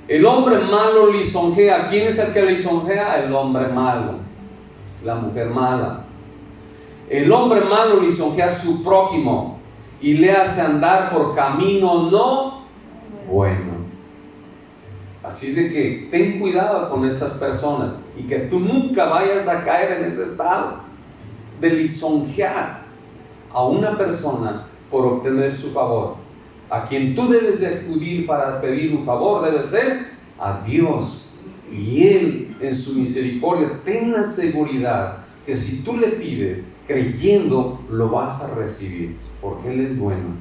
Speaker 1: El hombre malo lisonjea. ¿Quién es el que lisonjea? El hombre malo, la mujer mala. El hombre malo lisonjea a su prójimo y le hace andar por camino no bueno. Así es de que ten cuidado con esas personas y que tú nunca vayas a caer en ese estado de lisonjear a una persona por obtener su favor. A quien tú debes de acudir para pedir un favor debe ser a Dios, y Él en su misericordia ten la seguridad que si tú le pides creyendo lo vas a recibir, porque Él es bueno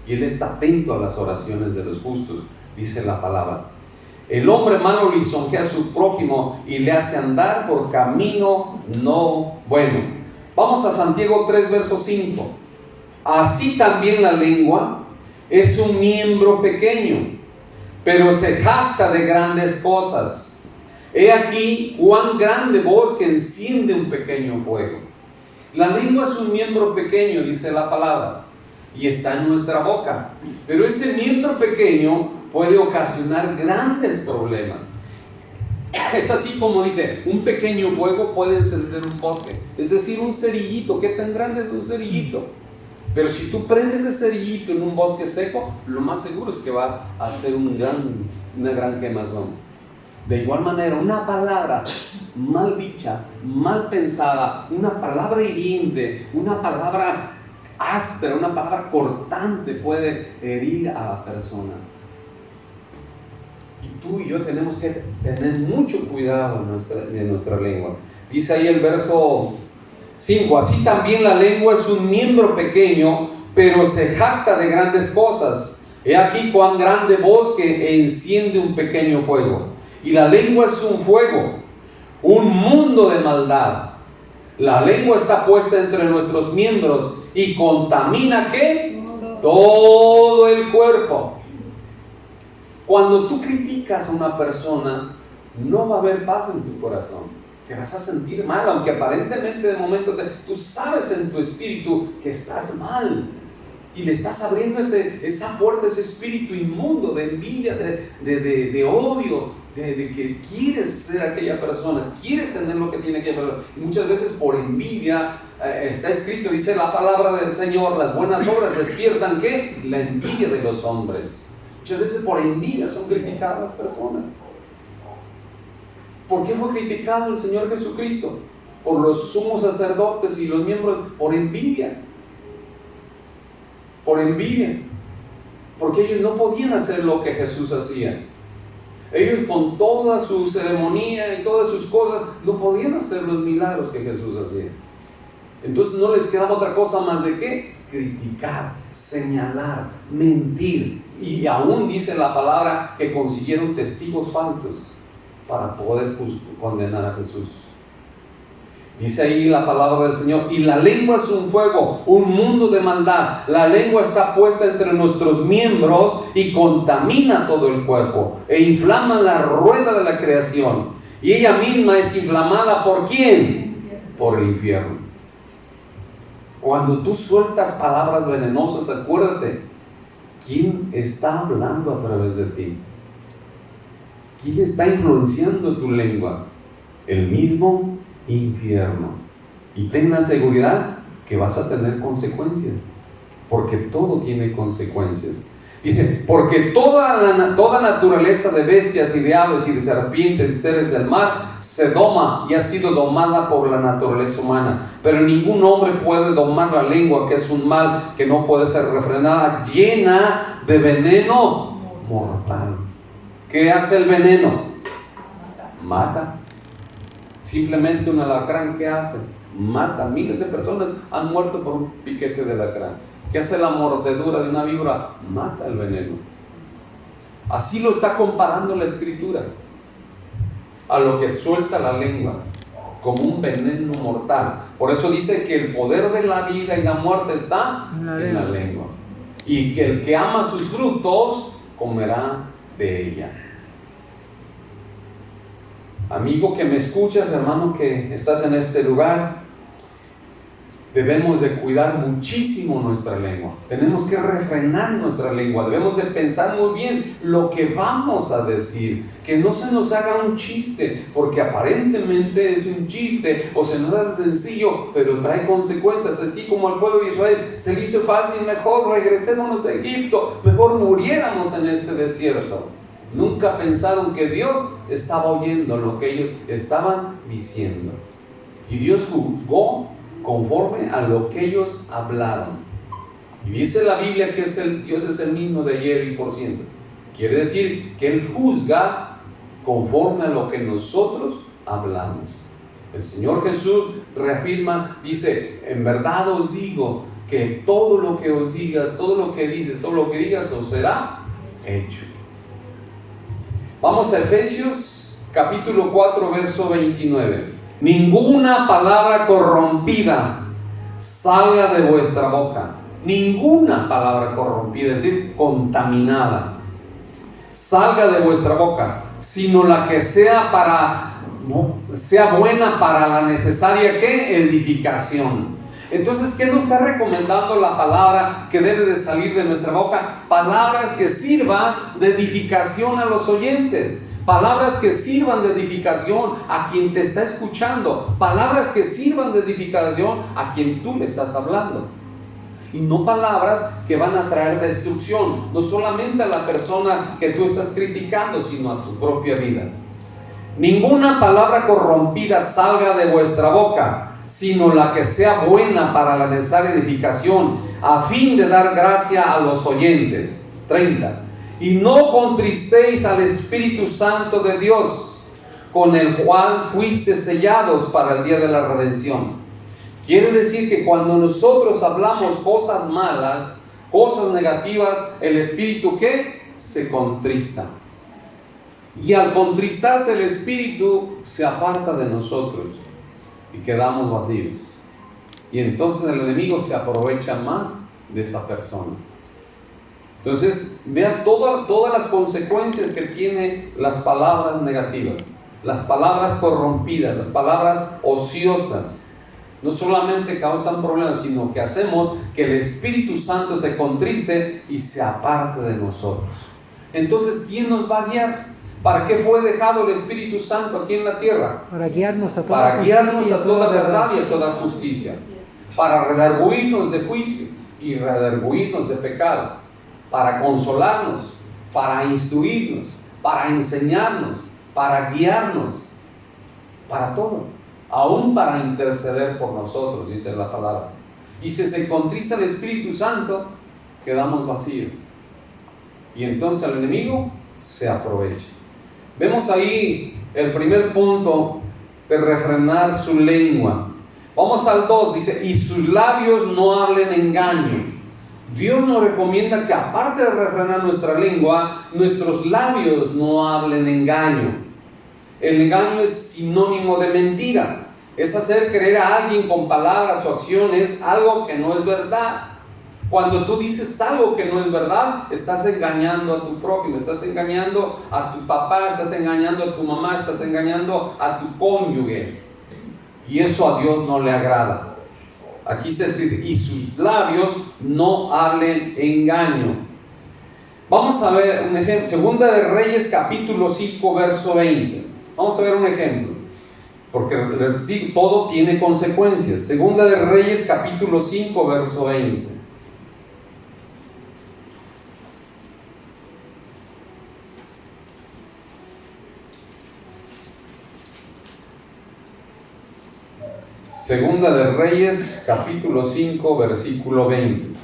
Speaker 1: y Él está atento a las oraciones de los justos, dice la palabra. El hombre malo lisonjea a su prójimo y le hace andar por camino no bueno. Vamos a Santiago 3, verso 5. Así también la lengua es un miembro pequeño, pero se jacta de grandes cosas. He aquí cuán grande bosque enciende un pequeño fuego. La lengua es un miembro pequeño, dice la palabra, y está en nuestra boca. Pero ese miembro pequeño puede ocasionar grandes problemas. Es así como dice, un pequeño fuego puede encender un bosque. Es decir, un cerillito. ¿Qué tan grande es un cerillito? Pero si tú prendes ese cerillito en un bosque seco, lo más seguro es que va a hacer una gran quemazón. De igual manera, una palabra mal dicha, mal pensada, una palabra hiriente, una palabra áspera, una palabra cortante puede herir a la persona. Y tú y yo tenemos que tener mucho cuidado de nuestra lengua. Dice ahí el verso 5. Así también la lengua es un miembro pequeño, pero se jacta de grandes cosas. He aquí cuán grande bosque enciende un pequeño fuego. Y la lengua es un fuego, un mundo de maldad. La lengua está puesta entre nuestros miembros y contamina ¿qué? Todo el cuerpo. Cuando tú criticas a una persona, no va a haber paz en tu corazón. Te vas a sentir mal, aunque aparentemente de momento tú sabes en tu espíritu que estás mal. Y le estás abriendo esa puerta, ese espíritu inmundo de envidia, de odio, de que quieres ser aquella persona, quieres tener lo que tiene aquella persona. Y muchas veces por envidia, está escrito, dice la palabra del Señor, las buenas obras despiertan ¿qué? La envidia de los hombres. Muchas veces por envidia son criticadas las personas. ¿Por qué fue criticado el Señor Jesucristo? Por los sumos sacerdotes y los miembros, por envidia. Por envidia. Porque ellos no podían hacer lo que Jesús hacía. Ellos con toda su ceremonia y todas sus cosas, no podían hacer los milagros que Jesús hacía. Entonces no les quedaba otra cosa más de ¿qué? Criticar, señalar, mentir. Y aún dice la palabra que consiguieron testigos falsos para poder condenar a Jesús. Dice ahí la palabra del Señor, y la lengua es un fuego, un mundo de maldad. La lengua está puesta entre nuestros miembros y contamina todo el cuerpo e inflama la rueda de la creación. Y ella misma es inflamada ¿por quién? Por el infierno. Cuando tú sueltas palabras venenosas, acuérdate, ¿quién está hablando a través de ti? ¿Quién está influenciando tu lengua? El mismo infierno. Y ten la seguridad que vas a tener consecuencias, porque todo tiene consecuencias. Dice, porque toda naturaleza de bestias y de aves y de serpientes y seres del mar se doma y ha sido domada por la naturaleza humana, pero ningún hombre puede domar la lengua, que es un mal que no puede ser refrenada, llena de veneno mortal. ¿Qué hace el veneno? Mata. Simplemente un alacrán, ¿qué hace? Mata. Miles de personas han muerto por un piquete de alacrán. ¿Qué hace la mordedura de una víbora? Mata el veneno. Así lo está comparando la Escritura a lo que suelta la lengua, como un veneno mortal. Por eso dice que el poder de la vida y la muerte está en la lengua, y que el que ama sus frutos comerá de ella. Amigo que me escuchas, hermano que estás en este lugar, debemos de cuidar muchísimo nuestra lengua. Tenemos que refrenar nuestra lengua. Debemos de pensar muy bien lo que vamos a decir. Que no se nos haga un chiste, porque aparentemente es un chiste o se nos hace sencillo, pero trae consecuencias. Así como al pueblo de Israel se le hizo fácil, mejor regresémonos a Egipto, mejor muriéramos en este desierto. Nunca pensaron que Dios estaba oyendo lo que ellos estaban diciendo. Y Dios juzgó conforme a lo que ellos hablaron. Y dice la Biblia que Dios es el mismo de ayer y por siempre. Quiere decir que Él juzga conforme a lo que nosotros hablamos. El Señor Jesús reafirma, dice, en verdad os digo que todo lo que os digas, todo lo que dices, todo lo que digas os será hecho. Vamos a Efesios capítulo 4 verso 29. Ninguna palabra corrompida salga de vuestra boca. Ninguna palabra corrompida, es decir, contaminada, salga de vuestra boca, sino la que sea buena para la necesaria ¿qué? Edificación. Entonces, ¿qué nos está recomendando la palabra que debe de salir de nuestra boca? Palabras que sirvan de edificación a los oyentes. Palabras que sirvan de edificación a quien te está escuchando. Palabras que sirvan de edificación a quien tú le estás hablando. Y no palabras que van a traer destrucción, no solamente a la persona que tú estás criticando, sino a tu propia vida. Ninguna palabra corrompida salga de vuestra boca, sino la que sea buena para la necesaria edificación, a fin de dar gracia a los oyentes. 30. Y no contristéis al Espíritu Santo de Dios, con el cual fuiste sellados para el día de la redención. Quiere decir que cuando nosotros hablamos cosas malas, cosas negativas, el espíritu ¿qué? Se contrista. Y al contristarse el espíritu se aparta de nosotros y quedamos vacíos. Y entonces el enemigo se aprovecha más de esa persona. Entonces, vea todas las consecuencias que tienen las palabras negativas, las palabras corrompidas, las palabras ociosas. No solamente causan problemas, sino que hacemos que el Espíritu Santo se contriste y se aparte de nosotros. Entonces, ¿quién nos va a guiar? ¿Para qué fue dejado el Espíritu Santo aquí en la tierra?
Speaker 2: Para guiarnos a
Speaker 1: toda verdad y a toda justicia. Para redarguirnos de juicio y redarguirnos de pecado. Para consolarnos, para instruirnos, para enseñarnos, para guiarnos, para todo, aún para interceder por nosotros, dice la palabra. Y si se contrista el Espíritu Santo, quedamos vacíos. Y entonces el enemigo se aprovecha. Vemos ahí el primer punto de refrenar su lengua. Vamos al 2, dice, y sus labios no hablen engaño. Dios nos recomienda que aparte de refrenar nuestra lengua, nuestros labios no hablen engaño. El engaño es sinónimo de mentira. Es hacer creer a alguien con palabras o acciones algo que no es verdad. Cuando tú dices algo que no es verdad, estás engañando a tu prójimo, estás engañando a tu papá, estás engañando a tu mamá, estás engañando a tu cónyuge. Y eso a Dios no le agrada. Aquí está escrito, y sus labios no hablen engaño. Vamos a ver un ejemplo. Segunda de Reyes, capítulo 5, verso 20. Vamos a ver un ejemplo. Porque todo tiene consecuencias. Segunda de Reyes, capítulo 5, verso 20. Segunda de Reyes, capítulo 5, versículo 20.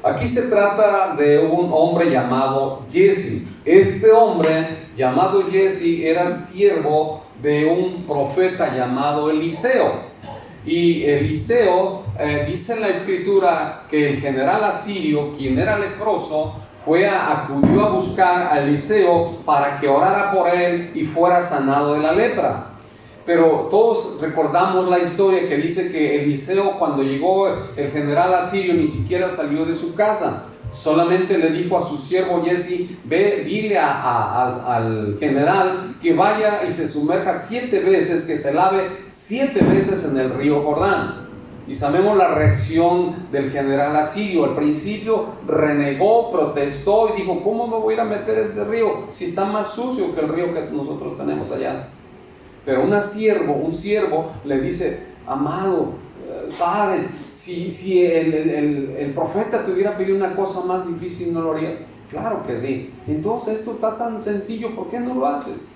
Speaker 1: Aquí se trata de un hombre llamado Jesse. Este hombre llamado Jesse era siervo de un profeta llamado Eliseo. Y Eliseo, dice en la escritura que el general asirio, quien era leproso, acudió a buscar a Eliseo para que orara por él y fuera sanado de la lepra. Pero todos recordamos la historia que dice que Eliseo, cuando llegó el general asirio, ni siquiera salió de su casa. Solamente le dijo a su siervo Jesse, ve, dile al general que vaya y se sumerja 7 veces, que se lave 7 veces en el río Jordán. Y sabemos la reacción del general asirio. Al principio renegó, protestó y dijo, ¿cómo me voy a ir a meter a ese río si está más sucio que el río que nosotros tenemos allá? Pero un siervo le dice, amado, padre, si el profeta te hubiera pedido una cosa más difícil, ¿no lo haría? Claro que sí. Entonces esto está tan sencillo, ¿por qué no lo haces?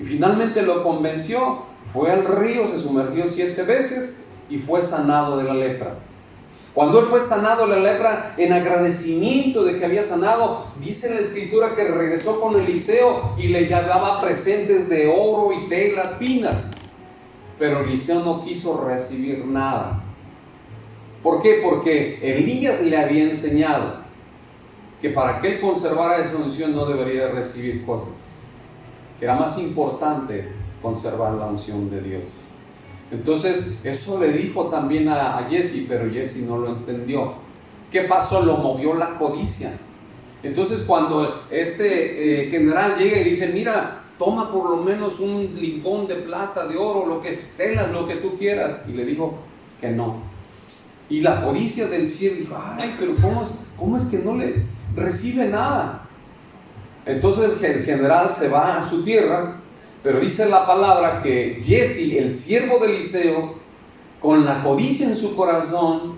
Speaker 1: Y finalmente lo convenció, fue al río, se sumergió 7 veces y fue sanado de la lepra. Cuando él fue sanado de la lepra, en agradecimiento de que había sanado, dice la escritura que regresó con Eliseo y le llevaba presentes de oro y telas finas. Pero Eliseo no quiso recibir nada. ¿Por qué? Porque Elías le había enseñado que para que él conservara esa unción no debería recibir cosas, que era más importante conservar la unción de Dios. Entonces eso le dijo también a Jesse, pero Jesse no lo entendió. ¿Qué pasó? Lo movió la codicia. Entonces cuando este general llega y dice, mira, toma por lo menos un lincoln de plata, de oro, telas, lo que tú quieras, y le dijo que no. Y la codicia del cielo dijo, ay, pero ¿cómo es que no le recibe nada? Entonces el general se va a su tierra. Pero dice la palabra que Jesse, el siervo de Eliseo, con la codicia en su corazón,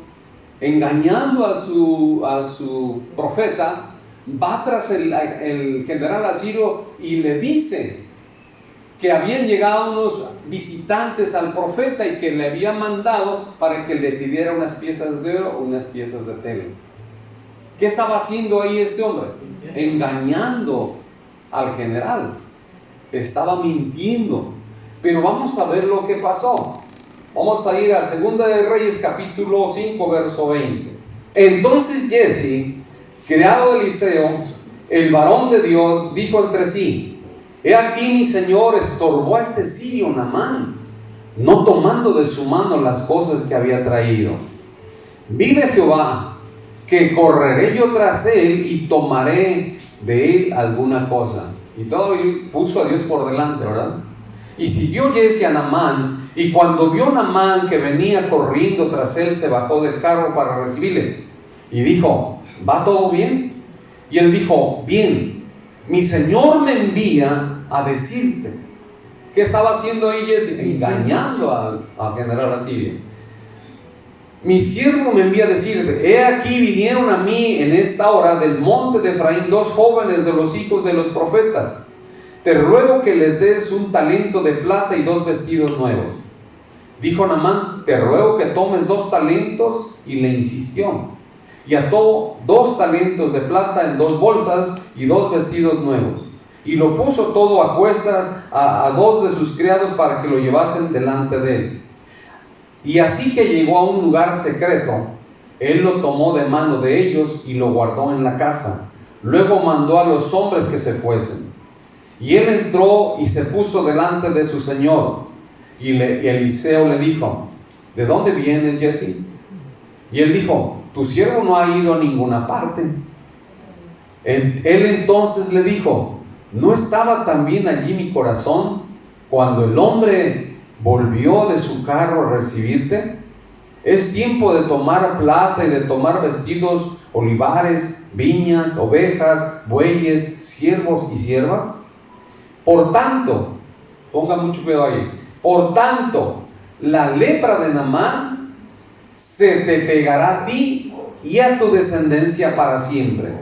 Speaker 1: engañando a su profeta, va tras el general asirio y le dice que habían llegado unos visitantes al profeta y que le había mandado para que le pidiera unas piezas de oro, unas piezas de tela. ¿Qué estaba haciendo ahí este hombre? Engañando al general. Estaba mintiendo. Pero vamos a ver lo que pasó. Vamos a ir a 2 de Reyes capítulo 5 verso 20. Entonces Jesse, criado de Eliseo, el varón de Dios, dijo entre sí: he aquí mi señor estorbó a este sirio Naamán, no tomando de su mano las cosas que había traído. Vive Jehová, que correré yo tras él y tomaré de él alguna cosa. Y todo puso a Dios por delante, ¿verdad? Y siguió Jesse a Naamán, y cuando vio Naamán que venía corriendo tras él, se bajó del carro para recibirle. Y dijo: ¿va todo bien? Y él dijo: bien, mi señor me envía a decirte. ¿Qué estaba haciendo ahí Jesse? Engañando al general asirio. Mi siervo me envía a decirte: he aquí vinieron a mí en esta hora del monte de Efraín 2 jóvenes de los hijos de los profetas. Te ruego que les des un talento de plata y 2 vestidos nuevos. Dijo Naamán: te ruego que tomes 2 talentos. Y le insistió, y ató 2 talentos de plata en 2 bolsas y 2 vestidos nuevos. Y lo puso todo a cuestas a 2 de sus criados para que lo llevasen delante de él. Y así que llegó a un lugar secreto, él lo tomó de mano de ellos y lo guardó en la casa. Luego mandó a los hombres que se fuesen. Y él entró y se puso delante de su señor. Y Eliseo le dijo: ¿de dónde vienes, Jesse? Y él dijo: tu siervo no ha ido a ninguna parte. Él entonces le dijo: ¿no estaba también allí mi corazón cuando el hombre volvió de su carro a recibirte? Es tiempo de tomar plata y de tomar vestidos, olivares, viñas, ovejas, bueyes, siervos y siervas. Por tanto, ponga mucho cuidado ahí, por tanto, la lepra de Naamán se te pegará a ti y a tu descendencia para siempre.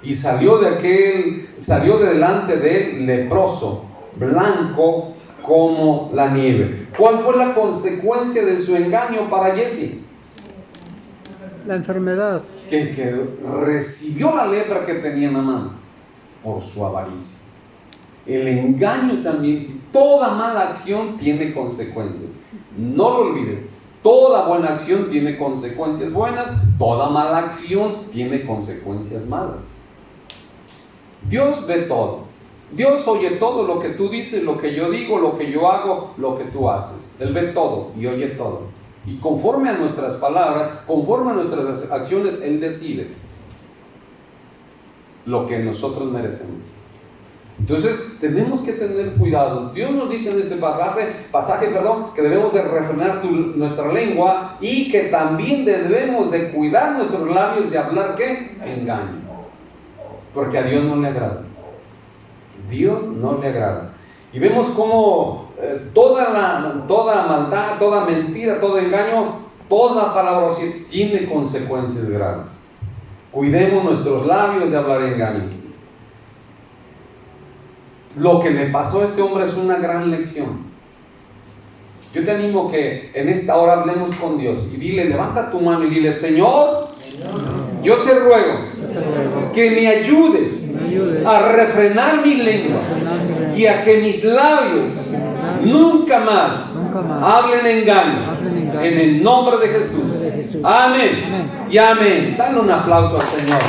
Speaker 1: Y salió de delante de él leproso, blanco como la nieve. ¿Cuál fue la consecuencia de su engaño para Jesse?
Speaker 2: La enfermedad.
Speaker 1: Que recibió la lepra que tenía Naamán por su avaricia. El engaño también, toda mala acción tiene consecuencias. No lo olvides. Toda buena acción tiene consecuencias buenas, toda mala acción tiene consecuencias malas. Dios ve todo. Dios oye todo lo que tú dices, lo que yo digo, lo que yo hago, lo que tú haces. Él ve todo y oye todo. Y conforme a nuestras palabras, conforme a nuestras acciones, Él decide lo que nosotros merecemos. Entonces tenemos que tener cuidado. Dios nos dice en este pasaje, que debemos de refrenar nuestra lengua y que también debemos de cuidar nuestros labios de hablar ¿qué? Engaño. Porque a Dios no le agrada. Dios no le agrada. Y vemos cómo toda maldad, toda mentira, todo engaño, toda palabra así tiene consecuencias graves. Cuidemos nuestros labios de hablar engaño. Lo que le pasó a este hombre es una gran lección. Yo te animo que en esta hora hablemos con Dios y dile, levanta tu mano y dile: Señor, yo te ruego que me ayudes a refrenar mi lengua y a que mis labios nunca más hablen engaño. En el nombre de Jesús. Amén y amén. Dale un aplauso al Señor.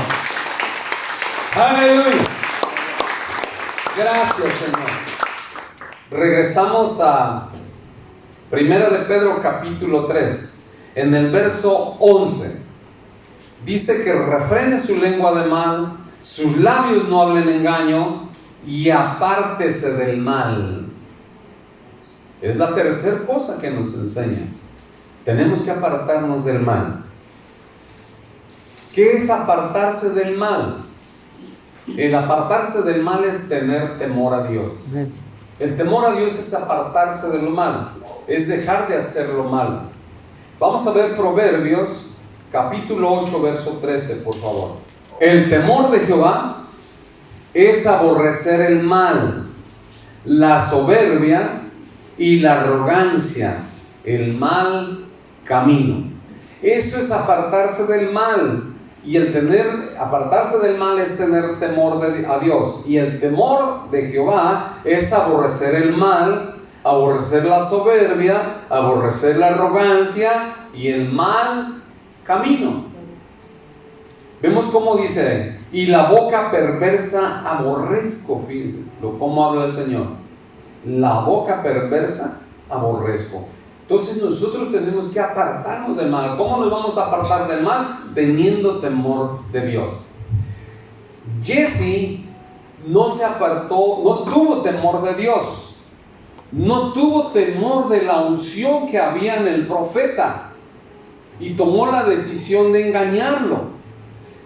Speaker 1: Aleluya. Gracias, Señor. Regresamos a 1 de Pedro capítulo 3. En el verso 11 dice que refrene su lengua de mal, sus labios no hablen engaño y apártese del mal. Es la tercera cosa que nos enseña. Tenemos que apartarnos del mal. ¿Qué es apartarse del mal? El apartarse del mal es tener temor a Dios. El temor a Dios es apartarse de lo mal, es dejar de hacer lo mal. Vamos a ver Proverbios capítulo 8 verso 13, por favor. El temor de Jehová es aborrecer el mal, la soberbia y la arrogancia, el mal camino. Eso es apartarse del mal. Y apartarse del mal es tener temor a Dios. Y el temor de Jehová es aborrecer el mal, aborrecer la soberbia, aborrecer la arrogancia y el mal camino. Vemos cómo dice, y la boca perversa aborrezco. Fíjense cómo habla el Señor. La boca perversa aborrezco. Entonces nosotros tenemos que apartarnos del mal. ¿Cómo nos vamos a apartar del mal? Teniendo temor de Dios. Jesse no se apartó, no tuvo temor de Dios, no tuvo temor de la unción que había en el profeta y tomó la decisión de engañarlo.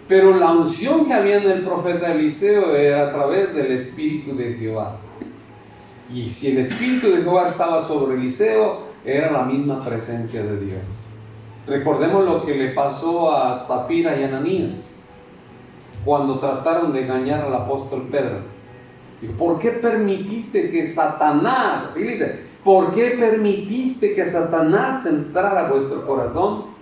Speaker 1: Pero la unción que había en el profeta Eliseo era a través del Espíritu de Jehová. Y si el Espíritu de Jehová estaba sobre Eliseo, era la misma presencia de Dios. Recordemos lo que le pasó a Zafira y Ananías cuando trataron de engañar al apóstol Pedro. Dijo, ¿por qué permitiste que Satanás, así le dice, ¿por qué permitiste que Satanás entrara a vuestro corazón?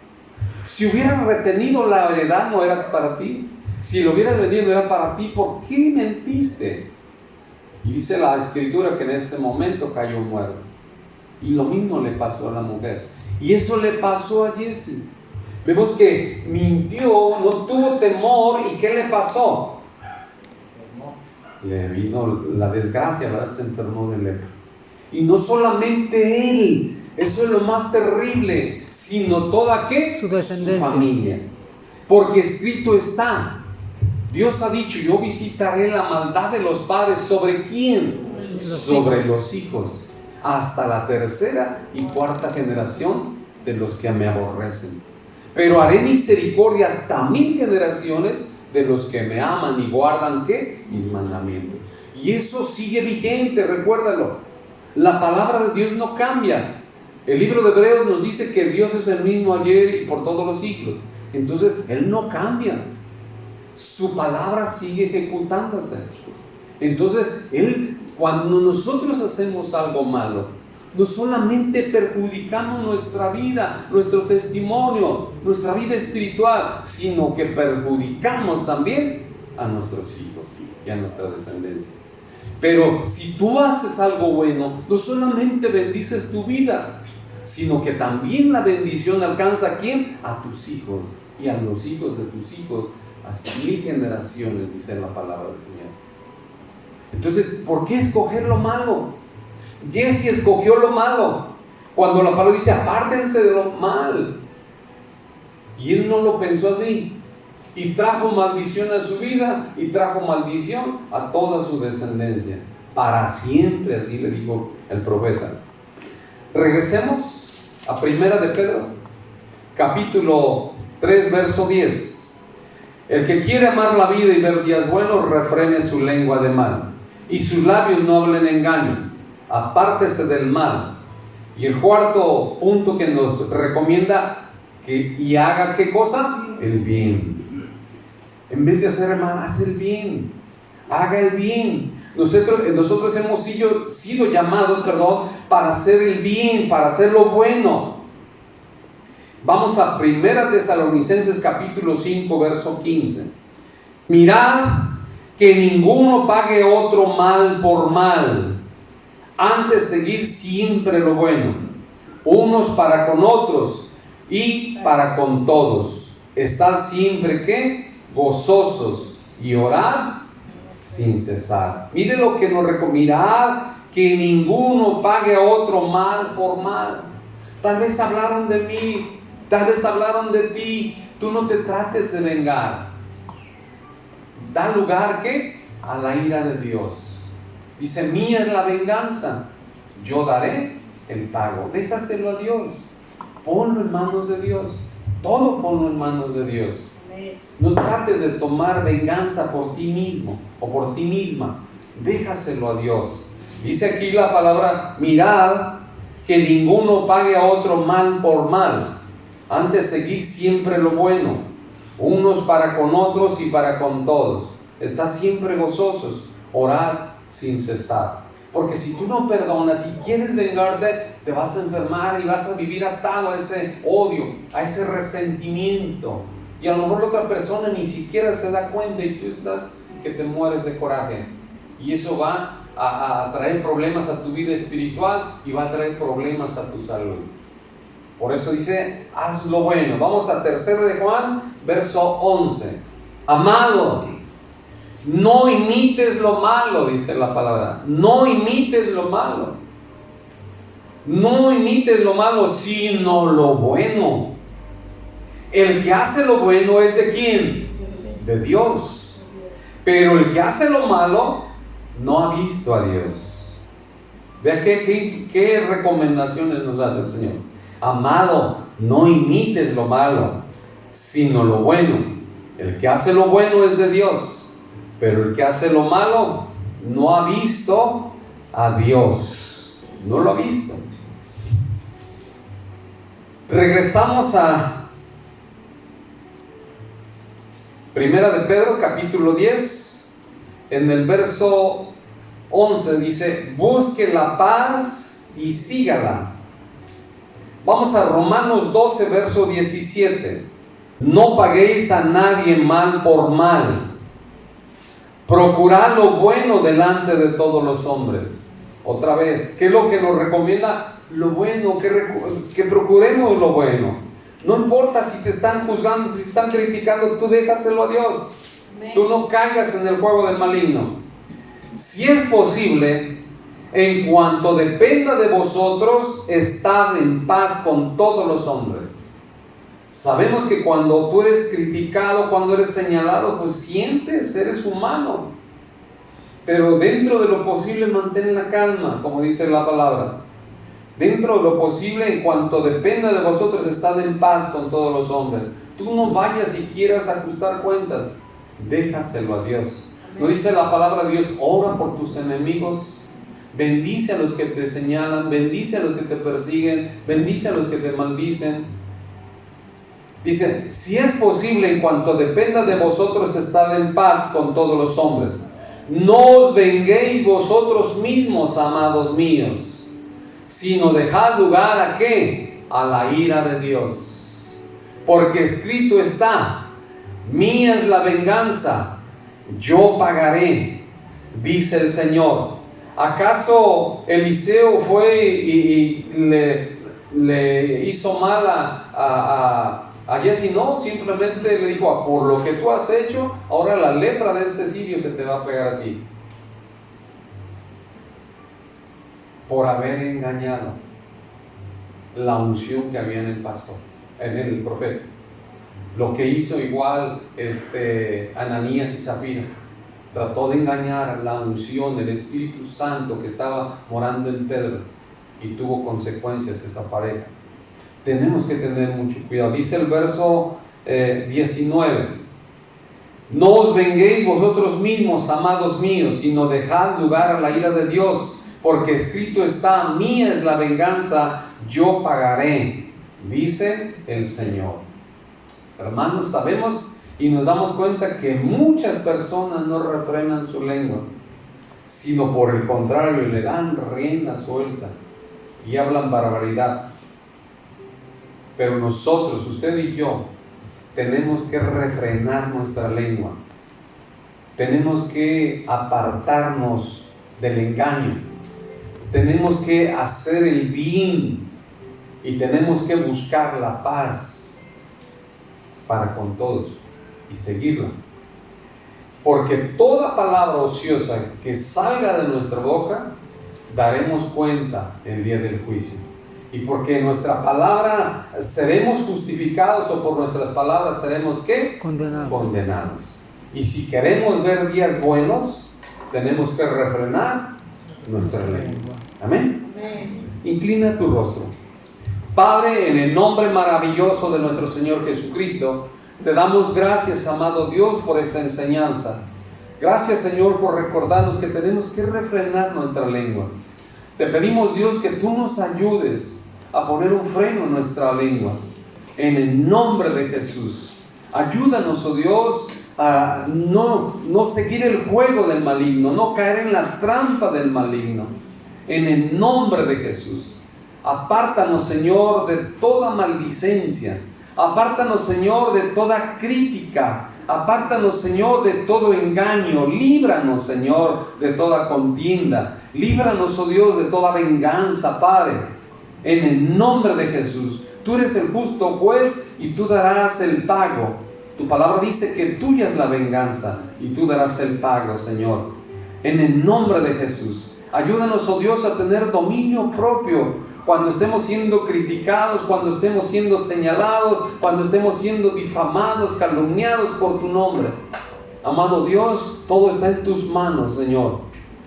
Speaker 1: Si hubieran retenido la heredad, no era para ti. Si lo hubieras vendido, era para ti. ¿Por qué mentiste? Y dice la Escritura que en ese momento cayó muerto. Y lo mismo le pasó a la mujer. Y eso le pasó a Jesse. Vemos que mintió, no tuvo temor. ¿Y qué le pasó? Le vino la desgracia, ¿verdad? Se enfermó de lepra. Y no solamente él, eso es lo más terrible, sino toda ¿qué?
Speaker 2: Su descendencia.
Speaker 1: Su familia. Porque escrito está, Dios ha dicho, yo visitaré la maldad de los padres. ¿Sobre quién? Sobre los hijos, hasta la tercera y cuarta generación de los que me aborrecen. Pero haré misericordia hasta 1000 generaciones de los que me aman y guardan ¿qué? Mis mandamientos. Y eso sigue vigente, recuérdalo. La palabra de Dios no cambia. El libro de Hebreos nos dice que Dios es el mismo ayer y por todos los siglos. Entonces, Él no cambia. Su palabra sigue ejecutándose. Entonces, cuando nosotros hacemos algo malo, no solamente perjudicamos nuestra vida, nuestro testimonio, nuestra vida espiritual, sino que perjudicamos también a nuestros hijos y a nuestra descendencia. Pero si tú haces algo bueno, no solamente bendices tu vida, sino que también la bendición alcanza ¿a quién? A tus hijos y a los hijos de tus hijos, hasta 1000 generaciones, dice la palabra del Señor. Entonces, ¿por qué escoger lo malo? Jesse escogió lo malo. Cuando la palabra dice, apártense de lo mal. Y él no lo pensó así. Y trajo maldición a su vida y trajo maldición a toda su descendencia. Para siempre, así le dijo el profeta. Regresemos a Primera de Pedro, capítulo 3, verso 10. El que quiere amar la vida y ver días buenos, refrene su lengua de mal, y sus labios no hablen engaño. Apártese del mal. Y el cuarto punto que nos recomienda, y haga ¿qué cosa? El bien. En vez de hacer el mal, haz el bien. Haga el bien. Nosotros hemos sido llamados, para hacer el bien, para hacer lo bueno. Vamos a 1 Tesalonicenses capítulo 5, verso 15. Mirad que ninguno pague otro mal por mal, antes seguir siempre lo bueno, unos para con otros y para con todos. Estad siempre ¿qué? Gozosos y orad sin cesar. Mire lo que nos recomienda. Mirad que ninguno pague a otro mal por mal. Tal vez hablaron de mí, tal vez hablaron de ti. Tú no te trates de vengar. Da lugar ¿qué? A la ira de Dios. Dice, mía es la venganza, yo daré el pago. Déjaselo a Dios. Ponlo en manos de Dios. Todo ponlo en manos de Dios. No trates de tomar venganza por ti mismo o por ti misma. Déjaselo a Dios. Dice aquí la palabra, mirad que ninguno pague a otro mal por mal. Antes seguid siempre lo bueno, unos para con otros y para con todos. Estad siempre gozosos, orad sin cesar. Porque si tú no perdonas y quieres vengarte, te vas a enfermar y vas a vivir atado a ese odio, a ese resentimiento. Y a lo mejor la otra persona ni siquiera se da cuenta y tú estás que te mueres de coraje. Y eso va a traer problemas a tu vida espiritual y va a traer problemas a tu salud. Por eso dice, haz lo bueno. Vamos a 3 de Juan, verso 11. Amado, no imites lo malo, dice la palabra. No imites lo malo. No imites lo malo, sino lo bueno. El que hace lo bueno es ¿de quién? De Dios. Pero el que hace lo malo no ha visto a Dios. Vea qué recomendaciones nos hace el Señor. Amado, no imites lo malo, sino lo bueno. El que hace lo bueno es de Dios, pero el que hace lo malo no ha visto a Dios. No lo ha visto. Regresamos a Primera de Pedro, capítulo 10, en el verso 11 dice, busque la paz y sígala. Vamos a Romanos 12, verso 17. No paguéis a nadie mal por mal. Procurad lo bueno delante de todos los hombres. Otra vez, ¿qué es lo que nos recomienda? Lo bueno, que procuremos lo bueno. No importa si te están juzgando, si te están criticando, tú déjaselo a Dios. Tú no caigas en el juego del maligno. Si es posible, en cuanto dependa de vosotros, estad en paz con todos los hombres. Sabemos que cuando tú eres criticado, cuando eres señalado, pues sientes, eres humano. Pero dentro de lo posible, mantén la calma, como dice la palabra. Dentro de lo posible, en cuanto dependa de vosotros, estad en paz con todos los hombres. Tú no vayas y quieras ajustar cuentas, déjaselo a Dios. ¿No dice la palabra de Dios, ora por tus enemigos? Bendice a los que te señalan, bendice a los que te persiguen, bendice a los que te maldicen. Dice, si es posible, en cuanto dependa de vosotros, estad en paz con todos los hombres. No os venguéis vosotros mismos, amados míos, sino dejad lugar ¿a qué? A la ira de Dios. Porque escrito está, mía es la venganza, yo pagaré, dice el Señor. ¿Acaso Eliseo fue y le hizo mal a Jesse? No, simplemente le dijo, por lo que tú has hecho, ahora la lepra de este sirio se te va a pegar a ti. Por haber engañado la unción que había en el pastor, en el profeta. Lo que hizo igual Ananías y Zafira. Trató de engañar la unción del Espíritu Santo que estaba morando en Pedro, y tuvo consecuencias esa pareja. Tenemos que tener mucho cuidado. Dice el verso 19: no os venguéis vosotros mismos, amados míos, sino dejad lugar a la ira de Dios, porque escrito está, mía es la venganza, yo pagaré, dice el Señor. Hermanos, sabemos y nos damos cuenta que muchas personas no refrenan su lengua, sino por el contrario, le dan rienda suelta y hablan barbaridad. Pero nosotros, usted y yo, tenemos que refrenar nuestra lengua. Tenemos que apartarnos del engaño. Tenemos que hacer el bien y tenemos que buscar la paz para con todos y seguirla. Porque toda palabra ociosa que salga de nuestra boca, daremos cuenta el día del juicio. Y porque nuestra palabra seremos justificados, o por nuestras palabras seremos ¿qué? Condenados. Y si queremos ver días buenos, tenemos que refrenar nuestra lengua. Amén. Inclina tu rostro. Padre, en el nombre maravilloso de nuestro Señor Jesucristo, te damos gracias, amado Dios, por esta enseñanza. Gracias, Señor, por recordarnos que tenemos que refrenar nuestra lengua. Te pedimos, Dios, que tú nos ayudes a poner un freno en nuestra lengua. En el nombre de Jesús. Ayúdanos, oh Dios, a no seguir el juego del maligno, no caer en la trampa del maligno. En el nombre de Jesús. Apártanos, Señor, de toda maldicencia. Apártanos, Señor, de toda crítica. Apártanos, Señor, de todo engaño. Líbranos, Señor, de toda contienda. Líbranos, oh Dios, de toda venganza, Padre. En el nombre de Jesús. Tú eres el justo juez y tú darás el pago. Tu palabra dice que tuya es la venganza y tú darás el pago, Señor. En el nombre de Jesús. Ayúdanos, oh Dios, a tener dominio propio cuando estemos siendo criticados, cuando estemos siendo señalados, cuando estemos siendo difamados, calumniados por tu nombre. Amado Dios, todo está en tus manos, Señor.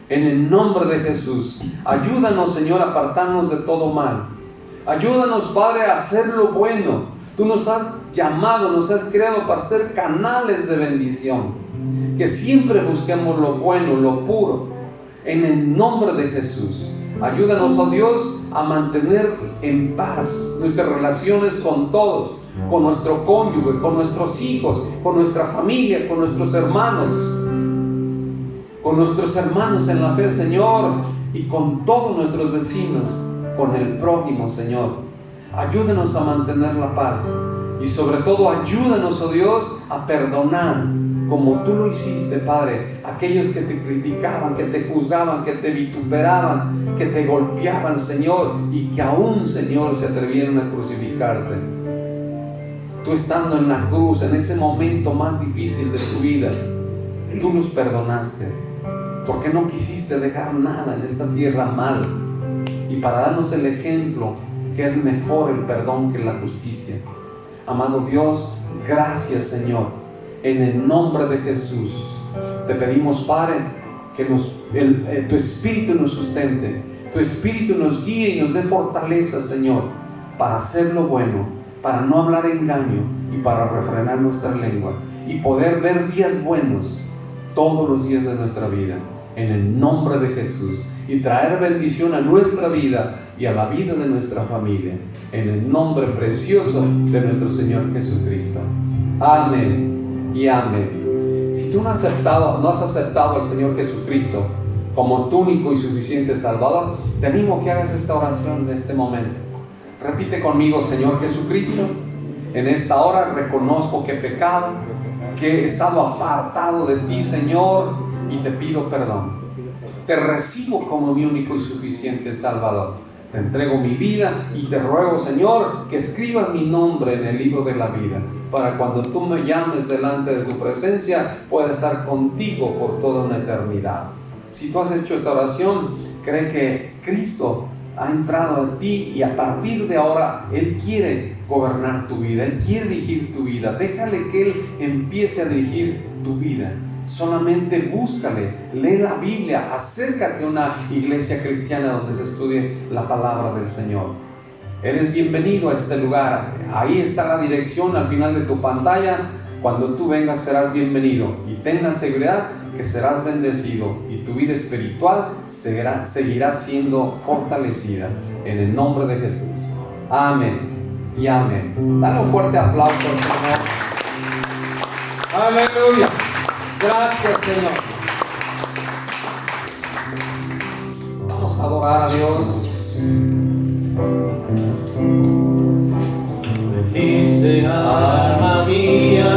Speaker 1: En el nombre de Jesús. Ayúdanos, Señor, a apartarnos de todo mal. Ayúdanos, Padre, a hacer lo bueno. Tú nos has llamado, nos has creado para ser canales de bendición. Que siempre busquemos lo bueno, lo puro. En el nombre de Jesús. Ayúdanos, oh Dios, a mantener en paz nuestras relaciones con todos, con nuestro cónyuge, con nuestros hijos, con nuestra familia, con nuestros hermanos en la fe, Señor, y con todos nuestros vecinos, con el prójimo, Señor. Ayúdanos a mantener la paz y sobre todo ayúdanos, oh Dios, a perdonar como tú lo hiciste, Padre, aquellos que te criticaban, que te juzgaban, que te vituperaban, que te golpeaban, Señor, y que aún, Señor, se atrevieron a crucificarte. Tú estando en la cruz, en ese momento más difícil de tu vida, tú los perdonaste, porque no quisiste dejar nada en esta tierra mal, y para darnos el ejemplo que es mejor el perdón que la justicia. Amado Dios, gracias, Señor. En el nombre de Jesús te pedimos, Padre, que tu Espíritu nos sustente, tu Espíritu nos guíe y nos dé fortaleza, Señor, para hacer lo bueno, para no hablar engaño y para refrenar nuestra lengua y poder ver días buenos todos los días de nuestra vida, en el nombre de Jesús, y traer bendición a nuestra vida y a la vida de nuestra familia, en el nombre precioso de nuestro Señor Jesucristo. Amén y amén. Si tú no has aceptado al Señor Jesucristo como tu único y suficiente Salvador, te animo a que hagas esta oración en este momento. Repite conmigo: Señor Jesucristo, en esta hora reconozco que he pecado, que he estado apartado de ti, Señor, y te pido perdón. Te recibo como mi único y suficiente Salvador. Te entrego mi vida y te ruego, Señor, que escribas mi nombre en el libro de la vida, para cuando tú me llames delante de tu presencia, pueda estar contigo por toda una eternidad. Si tú has hecho esta oración, cree que Cristo ha entrado en ti y a partir de ahora Él quiere gobernar tu vida, Él quiere dirigir tu vida. Déjale que Él empiece a dirigir tu vida. Solamente búscale, lee la Biblia, acércate a una iglesia cristiana donde se estudie la palabra del Señor. Eres bienvenido a este lugar. Ahí está la dirección al final de tu pantalla. Cuando tú vengas serás bienvenido y ten la seguridad que serás bendecido y tu vida espiritual seguirá siendo fortalecida en el nombre de Jesús. Amén y amén. Dale un fuerte aplauso al Señor. Aleluya. Gracias, Señor. Vamos a adorar a Dios.
Speaker 3: Bendice alma mía.